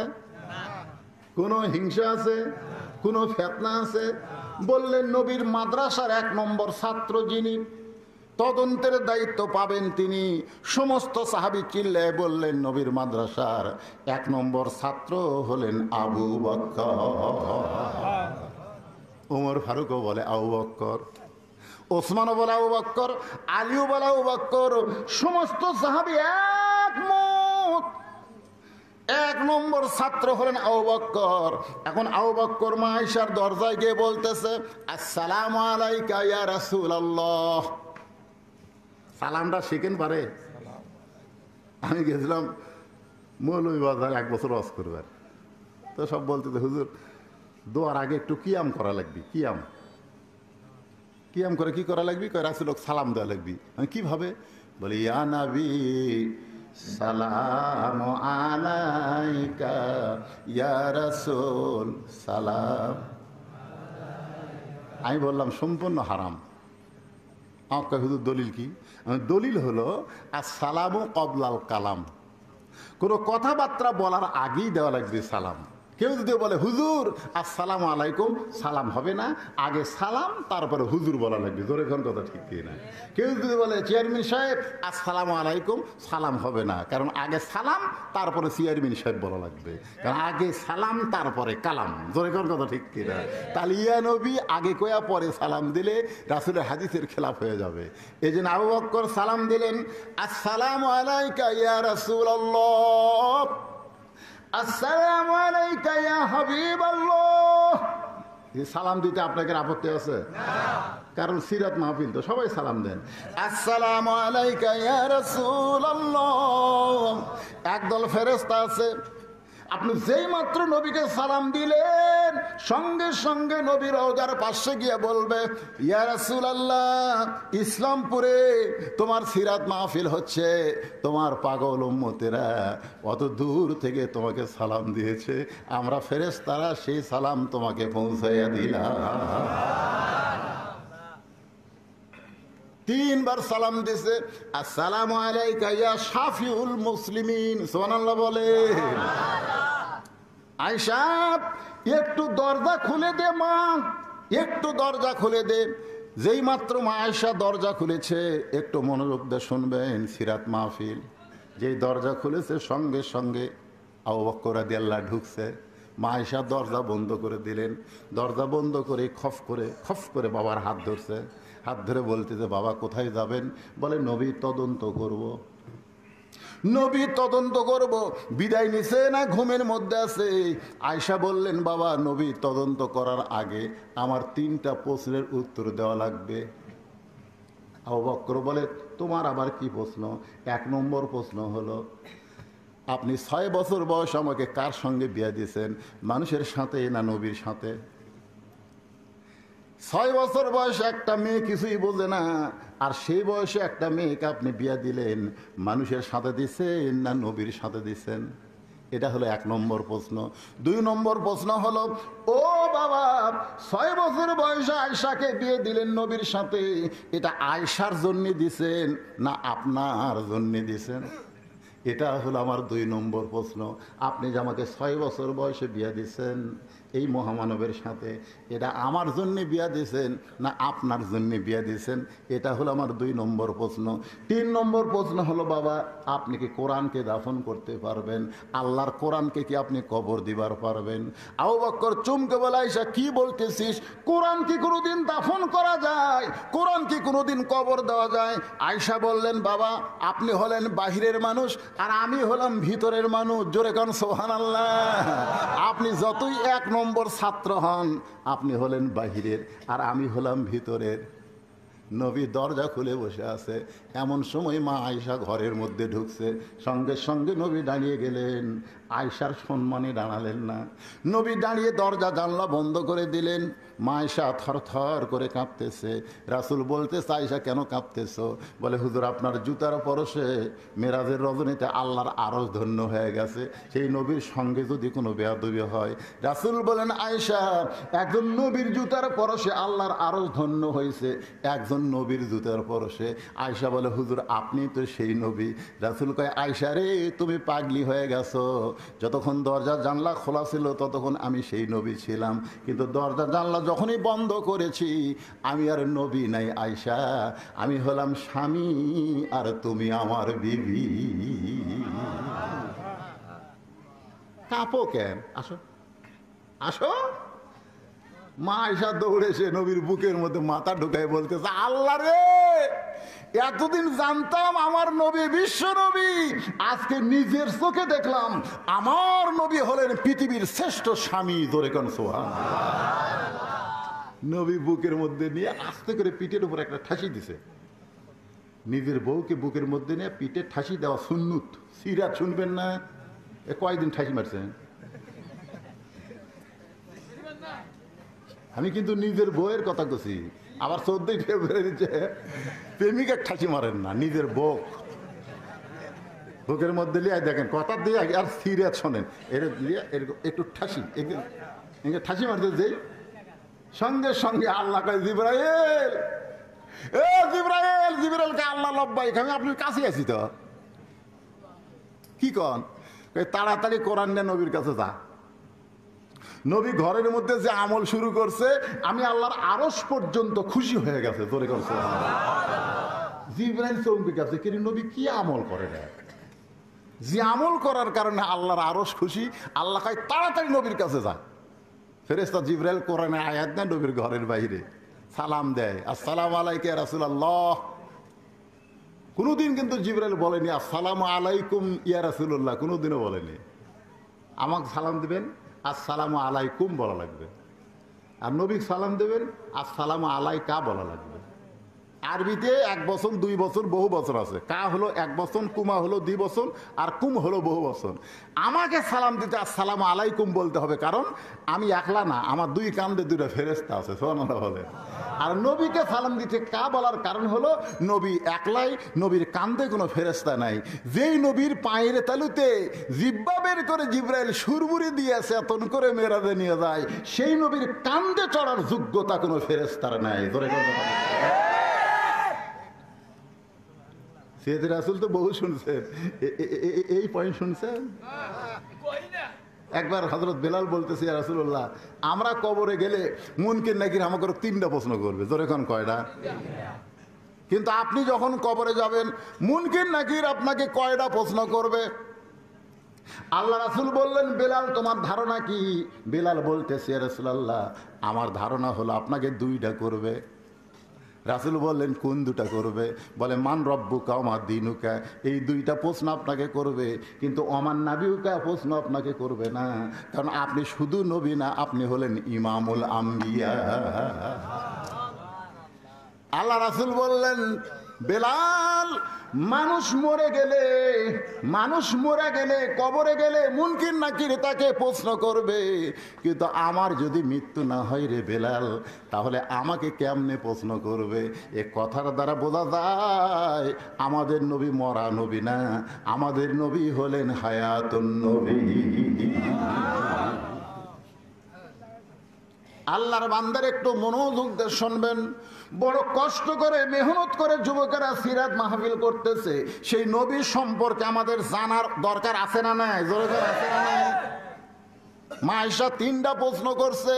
কোনো হিংসা আছে? কোনো ফিতনা আছে? বললেন নবীর মাদ্রাসার 1 নম্বর ছাত্র যিনি, তদন্তের দায়িত্ব পাবেন তিনি। সমস্ত সাহাবী চিল্লায় বললেন নবীর মাদ্রাসার 1 নম্বর ছাত্র হলেন আবু বকর। ওমর ফারুকও বলে আবু বকর, ওসমানও বলে আবু বকর, আলীও বলে আবু বকর। সমস্ত সাহাবী একমত। এক নম্বর ছাত্র হলেন আবু বকর। এখন আবু বকর মা আয়েশার দরজায় গিয়ে বলতেছে, আসসালামু আলাইকা ইয়া রাসূলুল্লাহ। সালামটা শিখেন পারে? আমি গেছিলাম মৌলভীবাজার 1 বছর ওয়াজ করবার, তো সব বলতেছে হুজুর দোয়ার আগে একটু কিয়াম করা লাগবে। কিয়াম করে কি করা লাগবে? কয় রাসূলকে সালাম দেওয়া লাগবে। আমি কিভাবে? বলি ইয়া নবী সালাম আলাইকা ইয়া রাসূল সালাম। আমি বললাম সম্পূর্ণ হারাম। আমার কয় হুজুর দলিল কি? দলিল হলো আসসালামু ক্বাবলাল কালাম, কোনো কথাবার্তা বলার আগেই দেওয়া লাগবে সালাম। কেউ যদি বলে হুজুর আসসালামু আলাইকুম, সালাম হবে না, আগে সালাম তারপরে হুজুর বলা লাগবে। জোরে কোন কথা ঠিক কি না? কেউ যদি বলে চেয়ারম্যান সাহেব আসসালামু আলাইকুম, সালাম হবে না, কারণ আগে সালাম তারপরে চেয়ারম্যান সাহেব বলা লাগবে, কারণ আগে সালাম তারপরে কালাম। জোরে কোন কথা ঠিক কি না? তাহলে ইয়া নবী আগে কয়া পরে সালাম দিলে রাসূলের হাদিসের খেলাফ হয়ে যাবে। এই জন্য আবু বকর সালাম দিলেন, আসসালামু আলাইকা ইয়া রাসূলুল্লাহ, আসসালামু আলাইকা ইয়া হাবিবাল্লাহ। সালাম দিতে আপনাদের আপত্তি আছে? কারণ সিরাত মাহফিল তো সবাই সালাম দেন। আসসালামু আলাইকা ইয়া রাসূলুল্লাহ। একদল ফেরেশতা আছে, আপনি যেই মাত্র নবীকে সালাম দিলেন সঙ্গে সঙ্গে নবী রওজার পাশে গিয়ে বলবে, ইয়া রাসূলুল্লাহ ইসলামপুরে তোমার সিরাত মাহফিল হচ্ছে, তোমার পাগল উম্মতেরা অত দূর থেকে তোমাকে সালাম দিয়েছে, আমরা ফেরেশতারা সেই সালাম তোমাকে পৌঁছাইয়া দিলাম। 3 বার সালাম দিছে, আসসালামু আলাইকা ইয়া শাফিউল মুসলিমিন। সুবহানাল্লাহ বলে। আয়েশা একটু দরজা খুলে দে মা, একটু দরজা খুলে দে। যেই মাত্র মা আয়েশা দরজা খুলেছে, একটু মনোযোগ দিয়ে শুনবেন সিরাত মাহফিল। যেই দরজা খুলেছে সঙ্গে সঙ্গে আবু বকর রাদিয়াল্লাহু ঢুকছে। মা আয়েশা দরজা বন্ধ করে দিলেন। দরজা বন্ধ করে খফ করে বাবার হাত ধরছে। হাত ধরে বলতেছে, বাবা কোথায় যাবেন? বলে নবী তদন্ত করব। নবী তদন্ত করব। বিদায় নিছে না ঘুমের মধ্যে আছে? আয়েশা বললেন, বাবা নবী তদন্ত করার আগে আমার 3টা প্রশ্নের উত্তর দেওয়া লাগবে। আবু বকর বলে, তোমার আবার কি প্রশ্ন? 1 নম্বর প্রশ্ন হলো, আপনি 6 বছর বয়স আমাকে কার সঙ্গে বিয়ে দিয়েছেন? মানুষের সাথে না নবীর সাথে? 6 বছর বয়সে একটা মেয়ে কিছুই বোঝে না, আর সেই বয়সে একটা মেয়েকে আপনি বিয়ে দিলেন, মানুষের সাথে দিচ্ছেন না নবীর সাথে দিচ্ছেন? এটা হলো 1 নম্বর প্রশ্ন। 2 নম্বর প্রশ্ন হলো, ও বাবা 6 বছর বয়সে আয়েশাকে বিয়ে দিলেন নবীর সাথে, এটা আয়েশার জন্য দিছেন না আপনার জন্য দিছেন? এটা হলো আমার 2 নম্বর প্রশ্ন। আপনি যে আমাকে 6 বছর বয়সে বিয়ে দিয়েছেন এই মহামানবের সাথে, এটা আমার জন্য বিয়ে দিয়েছেন না আপনার জন্য বিয়ে দিয়েছেন? এটা হলো আমার 2 নম্বর প্রশ্ন। 3 নম্বর প্রশ্ন হলো, বাবা আপনি কি কোরআনকে দাফন করতে পারবেন? আল্লাহর কোরআনকে কি আপনি কবর দিবার পারবেন? আবু বকর চমকে বলে, আয়েশা কি বলতেছিস? কোরআন কি কোনোদিন দাফন করা যায়? কোরআন কি কোনোদিন কবর দেওয়া যায়? আয়েশা বললেন, বাবা আপনি হলেন বাহিরের মানুষ আর আমি হলাম ভিতরের মানুষ। জোরে কান সুবহানাল্লাহ। আপনি যতই 1 নম্বর ছাত্র হন, আপনি হলেন বাহিরের আর আমি হলাম ভিতরের। নবী দরজা খুলে বসে আছে। এমন সময় মা আয়েশা ঘরের মধ্যে ঢুকছে। সঙ্গে সঙ্গে নবী দাঁড়িয়ে গেলেন। আয়েশার সম্মানে দাঁড়ালেন না। নবী দাঁড়িয়ে দরজা জানলা বন্ধ করে দিলেন। মা আয়েশা থরথর করে কাঁপতেছে। রাসূল বলতেছে, আয়েশা কেন কাঁপতেছ? বলে, হুজুর আপনার জুতার পরশে মেরাজের রজনীতে আল্লাহর আরশ ধন্য হয়ে গেছে, সেই নবীর সঙ্গে যদি কোনো বেয়াদবি হয়। রাসূল বলেন, আয়েশা একজন নবীর জুতার পরশে আল্লাহর আরশ ধন্য হয়েছে, একজন নবীর জুতার পরশে। আয়েশা বলে, হুজুর আপনি তো সেই নবী। রাসূল কয়, আয়েশা রে তুমি পাগলি হয়ে গেছো। যতক্ষণ দরজা জানলা খোলা ছিল ততক্ষণ আমি সেই নবী ছিলাম, কিন্তু দরজা জানলা যখনই বন্ধ করেছি আমি আর নবী নাই আয়েশা, আমি হলাম স্বামী আর তুমি আমার বিবি। কাঁপো কেন? আসো আসো। মা আয়েশা দৌড়েছে নবীর বুকের মধ্যে মাথা ঢুকায় বলতেছে, আল্লাহ রে এতদিন জানতাম আমার নবী বিশ্ব নবী, আজকে নিজের চোখে দেখলাম আমার নবী হলেন পৃথিবীর শ্রেষ্ঠ স্বামী। জোরে কোন সুবহানাল্লাহ। নবী বুকের মধ্যে নিয়ে আস্তে করে পিঠের উপর একটা ঠাসি দিছে। নিজের বউকে বুকের মধ্যে নিয়ে পিঠে ঠাসি দেওয়া সুন্নত, সিরাত শুনবেন না? এ কয়দিন ঠাসি মারছেন? আমি কিন্তু নিজের বউয়ের কথা কছি। আবার 14ই ফেব্রুয়ারিতে প্রেমিকার ঠাসি মারেন না, নিজের বউ বুকের মধ্যে নিয়ে দেখেন কথা দিয়ে আর সিরিয়াস শোনেন, এর দিয়ে এরকম একটু ঠাসি ঠাসি মারতে যেই সঙ্গে সঙ্গে আল্লাহ কয় জিবরাইল, এ জিবরাইল, জিবরাইলকে আল্লাহ লব্বাইক, আমি আপনার কাছে আছি তো। কি কন? তাড়াতাড়ি কোরআন নিয়ে নবীর কাছে যা। নবী ঘরের মধ্যে যে আমল শুরু করছে, আমি আল্লাহর আরশ পর্যন্ত খুশি হয়ে গেছে। তোরে করছে জিবরাইল চমকে গেছে, কিন্তু নবী কি আমল করে না, যে আমল করার কারণে আল্লাহর আরশ খুশি। আল্লাহ কয় তাড়াতাড়ি নবীর কাছে যা। ফেরেশতা জিবরাইল কোরআনে আয়াত না নবীর ঘরের বাইরে সালাম দেয়, আসসালামু আলাইকা ইয়া রাসূলুল্লাহ। কোনোদিন কিন্তু জিবরাইল বলেনি আসসালামু আলাইকুম ইয়া রাসূলুল্লাহ, কোনোদিনও বলেনি। আমাকে সালাম দিবেন আসসালামু আলাইকুম বলা লাগবে, আর নবীকে সালাম দেবেন আসসালামু আলাইকা বলা লাগবে। আরবিতে 1 বছর 2 বছর বহু বছর আছে। কা হলো 1 বছর, কুমা হলো 2 বছর, আর কুম হলো বহু বছর। আমাকে সালাম দিতে আসসালামু আলাইকুম বলতে হবে, কারণ আমি একলা না, আমার 2 কান্দে 2টা ফেরেশতা আছে। সুবহানাল্লাহ বলে। আর নবীকে সালাম দিতে কা বলার কারণ হলো নবী একলাই, নবীর কান্দে কোনো ফেরেশতা নাই। যেই নবীর পায়ের তালুতে জিব্বা বের করে জিবরাইল সুরবুরি দিয়ে চেতন করে মেরাজে নিয়ে যায়, সেই নবীর কান্দে চড়ার যোগ্যতা কোনো ফেরেশতার নাই। ধরে সৈয়দ রাসূল তো বহু শুনছেন, এই পয়েন্ট শুনছেন। একবার হযরত বেলাল বলতেছে, ইয়া রাসূলুল্লাহ, আমরা কবরে গেলে মুনকির নাকির আমাকে 3টা প্রশ্ন করবে। জোরে কোন কয়টা? কিন্তু আপনি যখন কবরে যাবেন, মুনকির নাকির আপনাকে কয়টা প্রশ্ন করবে? আল্লাহ রাসূল বললেন, বেলাল তোমার ধারণা কি? বেলাল বলতেছে, ইয়া রাসূলুল্লাহ, আমার ধারণা হলো আপনাকে 2টা করবে। রাসূল বললেন, কোন 2টা করবে? বলে, মান রব্বুকা ওমা দীনুকা, এই 2টা প্রশ্ন আপনাকে করবে, কিন্তু ওমান নাবিউকা প্রশ্ন আপনাকে করবে না, কারণ আপনি শুধু নবী না, আপনি হলেন ইমামুল আম্বিয়া। আল্লাহ রাসূল বললেন, বেলাল, মানুষ মরে গেলে কবরে গেলে মুনকির নাকির তাকে প্রশ্ন করবে, কিন্তু আমার যদি মৃত্যু না হয় রে বেলাল, তাহলে আমাকে কেমনে প্রশ্ন করবে? এ কথার দ্বারা বোঝা যায় আমাদের নবী মরা নবী না, আমাদের নবী হলেন হায়াতুন নবী। আল্লাহর বান্দার একটু মনোযোগ দিয়ে শুনবেন। বড় কষ্ট করে মেহনত করে যুবকেরা সিরাত মাহফিল করতেছে, সেই নবী সম্পর্কে আমাদের জানার দরকার আছে না নাই? জোরে জোরে আছে না নাই? মা আয়েশা 3টা প্রশ্ন করছে।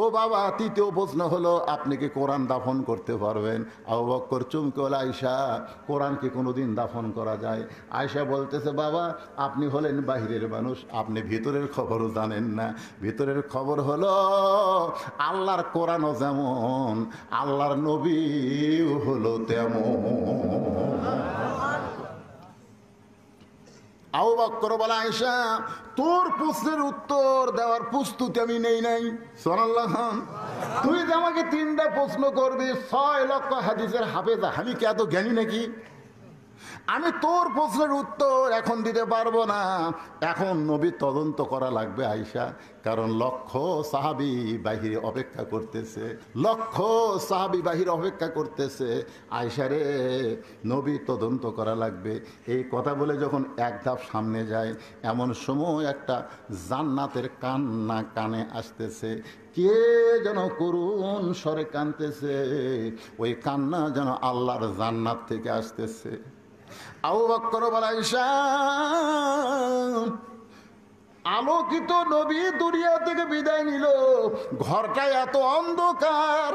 ও বাবা, 3য় প্রশ্ন হলো, আপনি কি কোরআন দাফন করতে পারবেন? আবু বকর চমকে বলে, আয়েশা, কোরআন কি কোনোদিন দাফন করা যায়? আয়েশা বলতেছে, বাবা, আপনি হলেন বাহিরের মানুষ, আপনি ভিতরের খবরও জানেন না। ভিতরের খবর হলো আল্লাহর কোরআনও যেমন, আল্লাহর নবীও হলো তেমন। আবু বকর বলে, আয়েশা, তোর প্রশ্নের উত্তর দেওয়ার প্রস্তুতি আমি নেই নাই। সুবহানাল্লাহ। তুই যে আমাকে 3টা প্রশ্ন করবি, 6 লক্ষ হাদিসের হাফেজা, আমি কি এত জ্ঞানী নাকি? আমি তোর প্রশ্নের উত্তর এখন দিতে পারবো না। এখন নবী তদন্ত করা লাগবে আয়েশা, কারণ লক্ষ সাহাবী বাহিরে অপেক্ষা করতেছে, লক্ষ সাহাবী বাহিরে অপেক্ষা করতেছে। আয়েশা রে, নবী তদন্ত করা লাগবে। এই কথা বলে যখন 1 ধাপ সামনে যায়, এমন সময় একটা জান্নাতের কান্না কানে আসতেছে। কে যেন করুণ স্বরে কাঁদতেছে, ওই কান্না যেন আল্লাহর জান্নাত থেকে আসতেছে। আবু বকর বলে, আয়েশা, আলোকিত নবী দুনিয়া থেকে বিদায় নিল, ঘরটা এত অন্ধকার,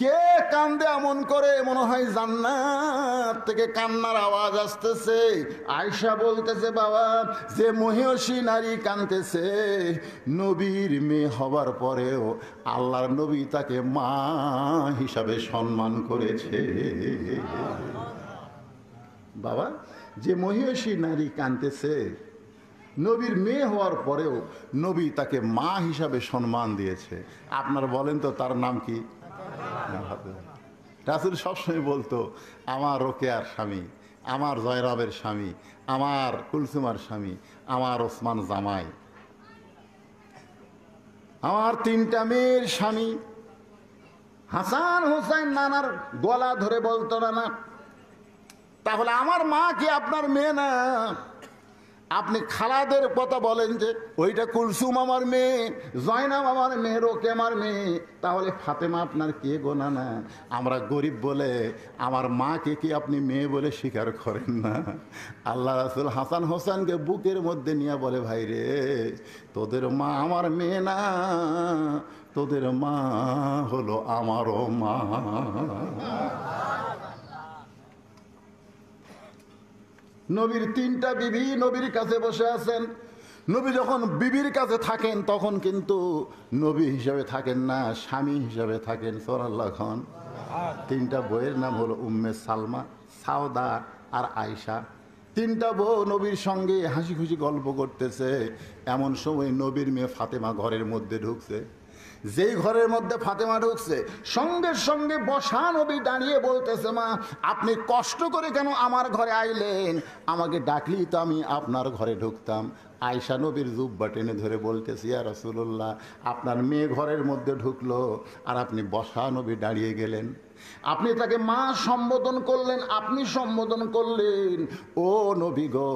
কে কান্দে এমন করে? মনে হয় জান্নাত থেকে কান্নার আওয়াজ আসতেছে। আয়েশা বলতেছে, বাবা, যে মহিষী নারী কাঁদতেছে, নবীর মেয়ে হবার পরেও আল্লাহর নবী তাকে মা হিসাবে সম্মান করেছে। বাবা, যে মহিষী নারী কাঁদতেছে, নবীর মেয়ে হওয়ার পরেও নবী তাকে মা হিসাবে সম্মান দিয়েছে। আপনার বলেন তো তার নাম কি? রাসূল সবসময় বলতো, আমার রোকেয়ার স্বামী, আমার জয়রাবের স্বামী, আমার কুলসুমার স্বামী, আমার ওসমান জামাই, আমার 3টা মেয়ের স্বামী। হাসান হোসেন নানার গলা ধরে বলতো না, তাহলে আমার মা কি আপনার মেয়ে না? আপনি খালাদের কথা বলেন যে ওইটা কুলসুম আমার মেয়ে, জয়নাব আমার মেয়ে, রোকে আমার মেয়ে, তাহলে ফাতেমা আপনার কে গো? না, আমরা গরিব বলে আমার মাকে কি আপনি মেয়ে বলে স্বীকার করেন না? আল্লাহ রাসূল হাসান হোসেনকে বুকের মধ্যে নিয়ে বলে, ভাই রে, তোদের মা আমার মেয়ে না, তোদের মা হলো আমারও মা। নবীর 3টা বিবি নবীর কাছে বসে আছেন। নবী যখন বিবির কাছে থাকেন তখন কিন্তু নবী হিসাবে থাকেন না, স্বামী হিসাবে থাকেন। সুবহানাল্লাহ খান। 3টা বউয়ের নাম হলো উম্মে সালমা, সাউদা আর আয়েশা। 3টা বউ নবীর সঙ্গে হাসি খুশি গল্প করতেছে। এমন সময় নবীর মেয়ে ফাতেমা ঘরের মধ্যে ঢুকছে। যেই ঘরের মধ্যে ফাতেমা ঢুকছে, সঙ্গে সঙ্গে বসা নবী দাঁড়িয়ে বলতেছে, মা আপনি কষ্ট করে কেন আমার ঘরে আইলেন? আমাকে ডাকলেই তো আমি আপনার ঘরে ঢুকতাম। আয়েশা নবীর জুব্বা টেনে ধরে বলতেছি, ইয়া রাসূলুল্লাহ, আপনার মেয়ে ঘরের মধ্যে ঢুকলো আর আপনি বসা নবী দাঁড়িয়ে গেলেন। আপনি তাকে মা সম্বোধন করলেন, আপনি সম্বোধন করলেন, ও নবী গো,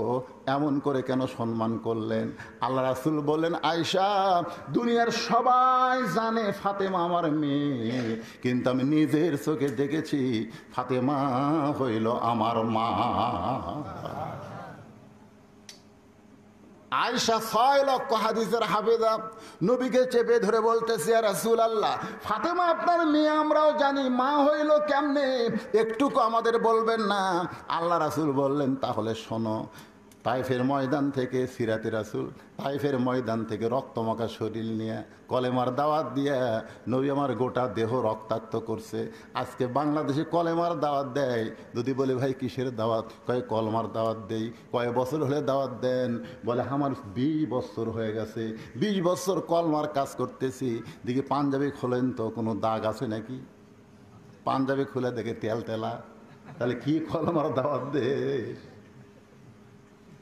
এমন করে কেন সম্মান করলেন? আল্লাহ রাসূল বললেন, আয়েশা, দুনিয়ার সবাই জানে ফাতেমা আমার মেয়ে, কিন্তু আমি নিজের চোখে দেখেছি ফাতেমা হইল আমার মা। আয়েশা 6 লক্ষ হাদিসের হাফেজা, নবীকে চেপে ধরে বলতেছে, ইয়া রাসূলুল্লাহ, ফাতেমা আপনার মেয়ে আমরাও জানি, মা হইল কেমনে, একটুকু আমাদের বলবেন না? আল্লাহ রাসূল বললেন, তাহলে শোনো। তাইফের ময়দান থেকে সিরাতে রাসূল, তাইফের ময়দান থেকে রক্তমাখা শরীর নিয়ে কলেমার দাওয়াত দিয়ে নবী আমার গোটা দেহ রক্তাক্ত করছে। আজকে বাংলাদেশে কলেমার দাওয়াত দেয়, যদি বলে ভাই কিসের দাওয়াত, কয় কলমার দাওয়াত দেই। কয় বছর হলে দাওয়াত দেন? বলে আমার 20 বছর হয়ে গেছে, 20 বছর কলমার কাজ করতেছি। দিকে পাঞ্জাবি খোলেন তো, কোনো দাগ আছে নাকি? পাঞ্জাবি খুলে দেখে তেল তেলা, তাহলে কি কলমার দাওয়াত দে?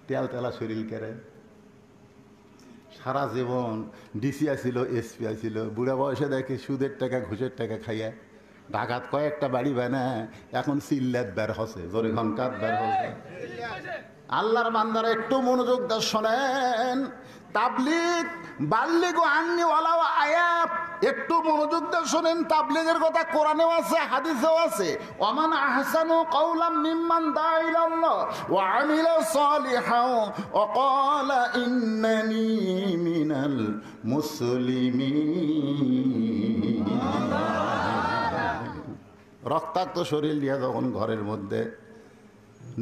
তেল তেলা শরীর কেড়ে। সারা জীবন ডিসি আসিল, এসপি আসিল, বুড়া বয়সে দেখে সুদের টাকা ঘুষের টাকা খাইয়া ঢাকাত কয়েকটা বাড়ি বানায়, এখন সিল্লাত বের হচ্ছে, জোরে ঘনকাত বের হচ্ছে। আল্লাহর বান্দারা একটু মনোযোগ দিয়ে শোনেন। তাবলীগ বাল্লিগু আন্নি ওয়ালাউ আয়া, একটু মনোযোগ দিয়ে শোনেন। তাবলীগের কথা কোরআনেও আছে, হাদিসেও আছে। ওমান আহসানু কাওলাম মিম্মান দাআ ইলাল্লাহ ওয়া আমিলা সালিহান ওয়া ক্বালা ইন্নানি মিনাল মুসলিমিন। রক্তাক্ত শরীর নিয়ে যখন ঘরের মধ্যে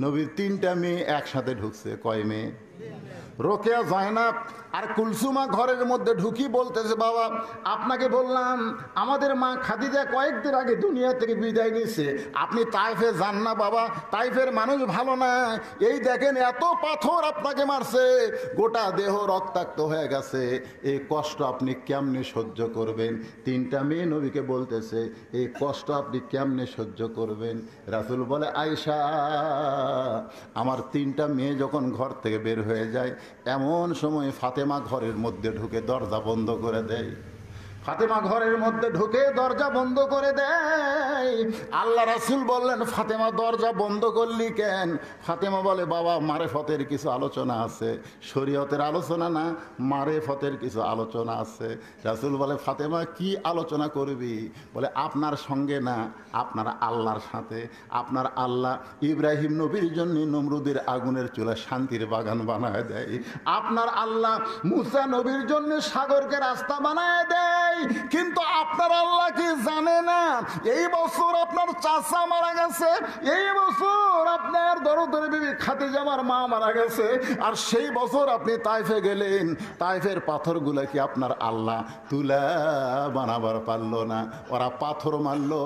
নবীর 3টা মেয়ে একসাথে ঢুকছে। কয় মেয়ে? রোকেয়া, জয়নাব আর কুলসুমা ঘরের মধ্যে ঢুকি বলতেছে, বাবা আপনাকে বললাম আমাদের মা খাদিজা কয়েকদিন আগে দুনিয়া থেকে বিদায় নিয়েছে, আপনি তাইফে যান না বাবা, তাইফের মানুষ ভালো না। এই দেখেন এত পাথর আপনাকে মারছে, গোটা দেহ রক্তাক্ত হয়ে গেছে, এই কষ্ট আপনি কেমনে সহ্য করবেন? 3টা মেয়ে নবীকে বলতেছে, এই কষ্ট আপনি কেমনে সহ্য করবেন? রাসূল বলে, আয়েশা, আমার 3টা মেয়ে যখন ঘর থেকে বের হয়ে যায়, এমন সময় ফাতেমা ঘরের মধ্যে ঢুকে দরজা বন্ধ করে দেয়। ফাতেমা ঘরের মধ্যে ঢুকে দরজা বন্ধ করে দেয়। আল্লাহ রাসূল বললেন, ফাতেমা দরজা বন্ধ করলি কেন? ফাতেমা বলে, বাবা মারেফতের কিছু আলোচনা আছে, শরীয়তের আলোচনা না, মারেফতের কিছু আলোচনা আছে। রাসূল বলে, ফাতেমা কি আলোচনা করবি? বলে, আপনার সঙ্গে না, আপনার আল্লাহর সাথে। আপনার আল্লাহ ইব্রাহিম নবীর জন্য নমরুদের আগুনের চুলা শান্তির বাগান বানায় দেয়। আপনার আল্লাহ মুসা নবীর জন্য সাগরকে রাস্তা বানায় দেয়। কিন্তু আপনার আল্লাহ কি জানে না এই বছর আপনার চাচা মারা গেছে, এই বছর আপনার দরদের বিবি খাদিজা আমার মা মারা গেছে, আর সেই বছর আপনি তাইফে গেলেন, তাইফের পাথরগুলো কি আপনার আল্লাহ তুলা বানাবার পারলো না? ওরা পাথর মারলো,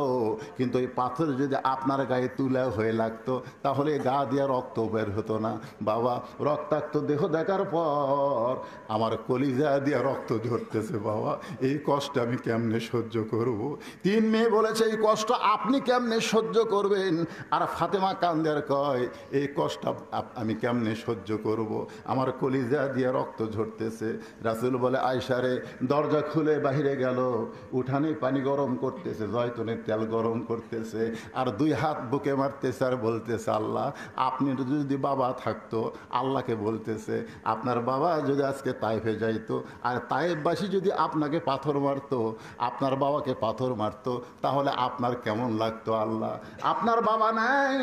কিন্তু এই পাথর যদি আপনার গায়ে তুলা হয়ে লাগতো তাহলে গা দিয়ে রক্ত বের হতো না। বাবা, রক্তাক্ত দেহ দেখার পর আমার কলিজা দিয়ে রক্ত ঝরতেছে। বাবা, এই কষ্ট আমি কেমনে সহ্য করব? 3 মেয়ে বলেছে এই কষ্ট আপনি কেমনে সহ্য করবেন? আর ফাতেমা কান্দে আর কয় এই কষ্ট আমি কেমনে সহ্য করব? আমার কলিজা দিয়ে রক্ত ঝরতেছে। রাসূল বলে আয়েশা রে, দরজা খুলে বাহিরে গেল, উঠানে পানি গরম করতেছে, জয়তুনের তেল গরম করতেছে, আর 2 হাত বুকে মারতেছে আর বলতেছে আল্লাহ, আপনি যদি বাবা থাকতো, আল্লাহকে বলতেছে আপনার বাবা যদি আজকে তাইফে যাইতো আর তাইফবাসী যদি আপনাকে পাথর মারতো, আপনার বাবাকে পাথর মারতো, তাহলে আপনার কেমন লাগতো? আল্লাহ, আপনার বাবা নাই,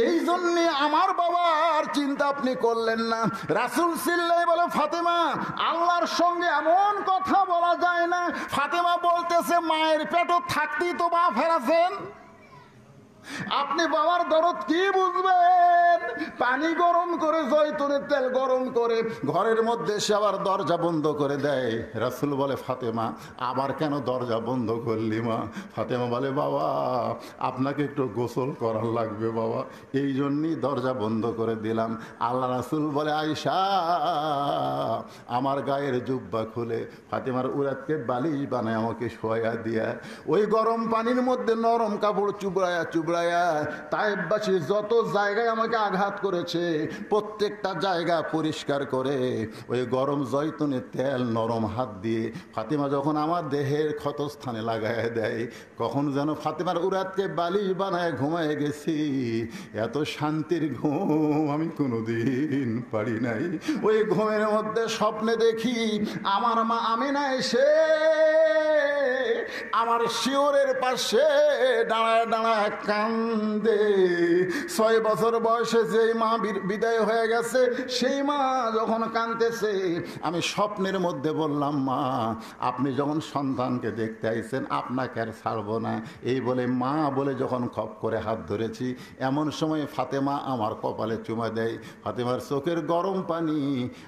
এই জন্যে আমার বাবার চিন্তা আপনি করলেন না। রাসূল সিল্লাই বলে ফাতেমা, আল্লাহর সঙ্গে এমন কথা বলা যায় না। ফাতেমা বলতেছে মায়ের পেটও থাকতেই তো মা ফেরাছেন, আপনি বাবার দরদ কি বুঝবেন? পানি গরম করে, জয়তুনের তেল গরম করে ঘরের মধ্যে সে আবার দরজা বন্ধ করে দেয়। রাসূল বলে ফাতেমা, আবার কেন দরজা বন্ধ করলি মা? ফাতেমা বলে বাবা, আপনাকে একটু গোসল করার লাগবে বাবা, এই জন্যই দরজা বন্ধ করে দিলাম। আল্লাহ রাসূল বলে আয়েশা, আমার গায়ের জুব্বা খুলে ফাতেমার উরাতকে বালিশ বানায় আমাকে শোয়া দিয়া ওই গরম পানির মধ্যে নরম কাপড় চুবড়ায়া তাইফবাসী যত জায়গায় আমাকে আঘাত করেছে প্রত্যেকটা জায়গা পরিষ্কার করে ওই গরম জয়তুনের তেল নরম হাত দিয়ে ফাতেমা যখন আমার দেহের ক্ষতস্থানে লাগায় দেয়, কখন যেন ফাতেমার উরাতকে বালিশ বানায় ঘুমায় গেছি। এত শান্তির ঘুম আমি কোনোদিন পারি নাই। ওই ঘুমের মধ্যে স্বপ্নে দেখি আমার মা আমিনা এসে আমার শিওরের পাশে দাঁড়ায় দাঁড়ায় কান্দে। 6 বছর বয়সে যেই মা বিদায় হয়ে গেছে, সেই মা যখন কাঁদতেছে, আমি স্বপ্নের মধ্যে বললাম মা, আপনি যখন সন্তানকে দেখতে আইছেন আপনাকে আর ছাড়বো না, এই বলে মা বলে যখন খপ করে হাত ধরেছি, এমন সময় ফাতেমা আমার কপালে চুমা দেয়। ফাতেমার চোখের গরম পানি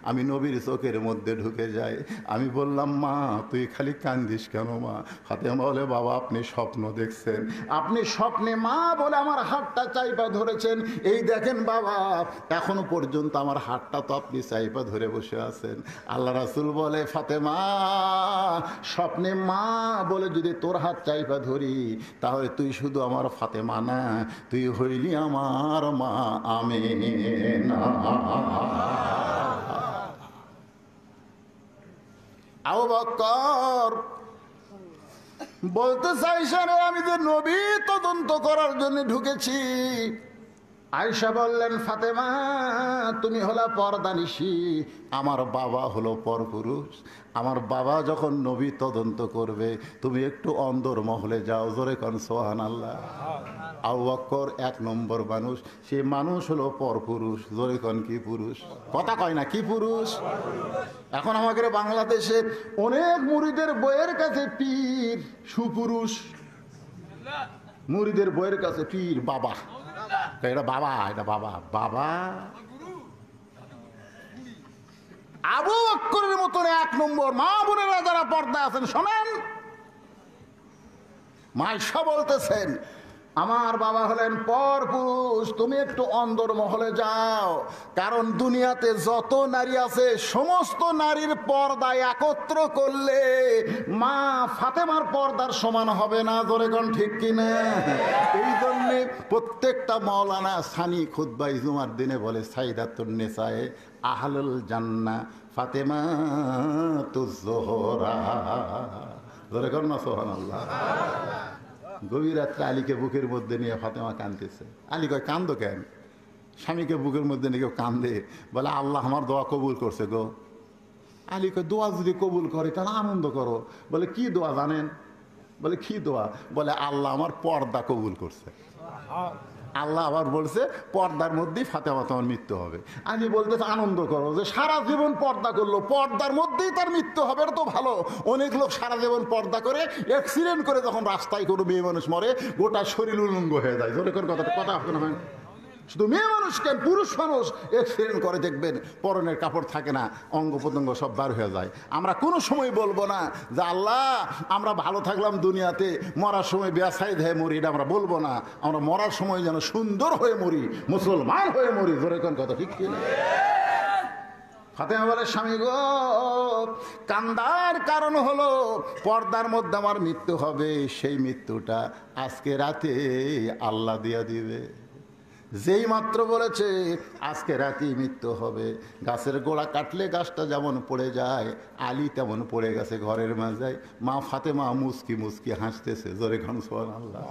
আমি নবীর চোখের মধ্যে ঢুকে যায়। আমি বললাম মা, তুই খালি কান্দিস কেন মা? ফাতেমা বলে বাবা, আপনি স্বপ্ন দেখছেন, আপনি স্বপ্নে মা বলে আমার হাতটা চাইপা ধরেছেন। এই দেখেন বাবা, এখনো পর্যন্ত আমার হাতটা তো আপনি চাইপা ধরে বসে আছেন। আল্লাহ রাসূল বলে ফাতেমা, স্বপ্নে মা বলে যদি তোর হাত চাইপা ধরি, তাহলে তুই শুধু আমার ফাতেমা না, তুই হইলি আমার মা আমিনা। আবু বকর বলতে চাইছে রে, আমি যে নবী তদন্ত করার জন্য ঢুকেছি। আয়েশা বললেন ফাতেমা, তুমি হলা পর্দানিশী, আমার বাবা হলো পরপুরুষ। আমার বাবা যখন নবী তদন্ত করবে, তুমি একটু অন্দর মহলে যাও, জোরে কোন সুবহানাল্লাহ। আবু বকর 1 নম্বর মানুষ, সে মানুষ হলো পরপুরুষ, জোরে কোন কি পুরুষ? কথা কয় না, কি পুরুষ? এখন আমাদের বাংলাদেশে অনেক মুরিদের বইয়ের কাছে পীর সুপুরুষ, মুরিদের বইয়ের কাছে পীর বাবা, এটা বাবা, এটা বাবা, বাবা। আবু বকরের মতন 1 নম্বর মা বোনেরা যারা পর্দা আছেন শোনেন, মাইশা বলতেছেন আমার বাবা হলেন পরপুরুষ, তুমি একটু অন্দর মহলে যাও, কারণ দুনিয়াতে যত নারী আছে সমস্ত নারীর পর্দা একত্র করলে মা ফাতেমার পর্দার সমান হবে না, জোরে কোন ঠিক কিনা? এই জন্যে প্রত্যেকটা মাওলানা সানি খুতবাই জুমার দিনে বলে সাইদাতুন নিসায়ে আহলুল জান্নাহ ফাতেমাতুজ জোহরা, জোরে কোন না সুবহানাল্লাহ। গভীর রাত্রে আলীকে বুকের মধ্যে নিয়ে ফাতেমা কাঁদতেছে। আলী কয় কান্দো কেন? স্বামীকে বুকের মধ্যে নিয়ে কেউ কান্দে? বলে আল্লাহ আমার দোয়া কবুল করছে গো। আলী কয় দোয়া যদি কবুল করে তাহলে আনন্দ করো। বলে কি দোয়া জানেন? বলে কি দোয়া? বলে আল্লাহ আমার পর্দা কবুল করছে। আল্লাহ আবার বলছে পর্দার মধ্যেই ফাতেমা তোমার মৃত্যু হবে। আমি বলতেছি আনন্দ করো যে সারা জীবন পর্দা করলো, পর্দার মধ্যেই তার মৃত্যু হবে, এটা তো ভালো। অনেক লোক সারা জীবন পর্দা করে অ্যাক্সিডেন্ট করে যখন রাস্তায় কোনো মেয়ে মানুষ মরে গোটা শরীর উলঙ্গ হয়ে যায়। জোরে করে কথা আপনার হয়, শুধু মেয়ে মানুষ কেন, পুরুষ মানুষ অ্যাক্সিডেন্ট করে দেখবেন পরনের কাপড় থাকে না, অঙ্গ প্রত্যঙ্গ সব বার হয়ে যায়। আমরা কোনো সময় বলবো না যে আল্লাহ আমরা ভালো থাকলাম দুনিয়াতে, মরার সময় বেসাইদ হয়ে মরি, এটা আমরা বলবো না। আমরা মরার সময় যেন সুন্দর হয়ে মরি, মুসলমান হয়ে মরি। জোরে কোন কথা ঠিক কিনা? ফাতেমা বলে স্বামী গো, কান্দার কারণ হলো পর্দার মধ্যে আমার মৃত্যু হবে, সেই মৃত্যুটা আজকে রাতে আল্লাহ দিয়া দিবে। যেই মাত্র বলেছে আজকে রাতেই মৃত্যু হবে, গাছের গোড়া কাটলে গাছটা যেমন পড়ে যায়, আলী তেমন পড়ে গেছে ঘরের মাঝে। মা ফাতেমা মুস্কি মুস্কি হাসতেছে। জোরে খান সুবহানাল্লাহ।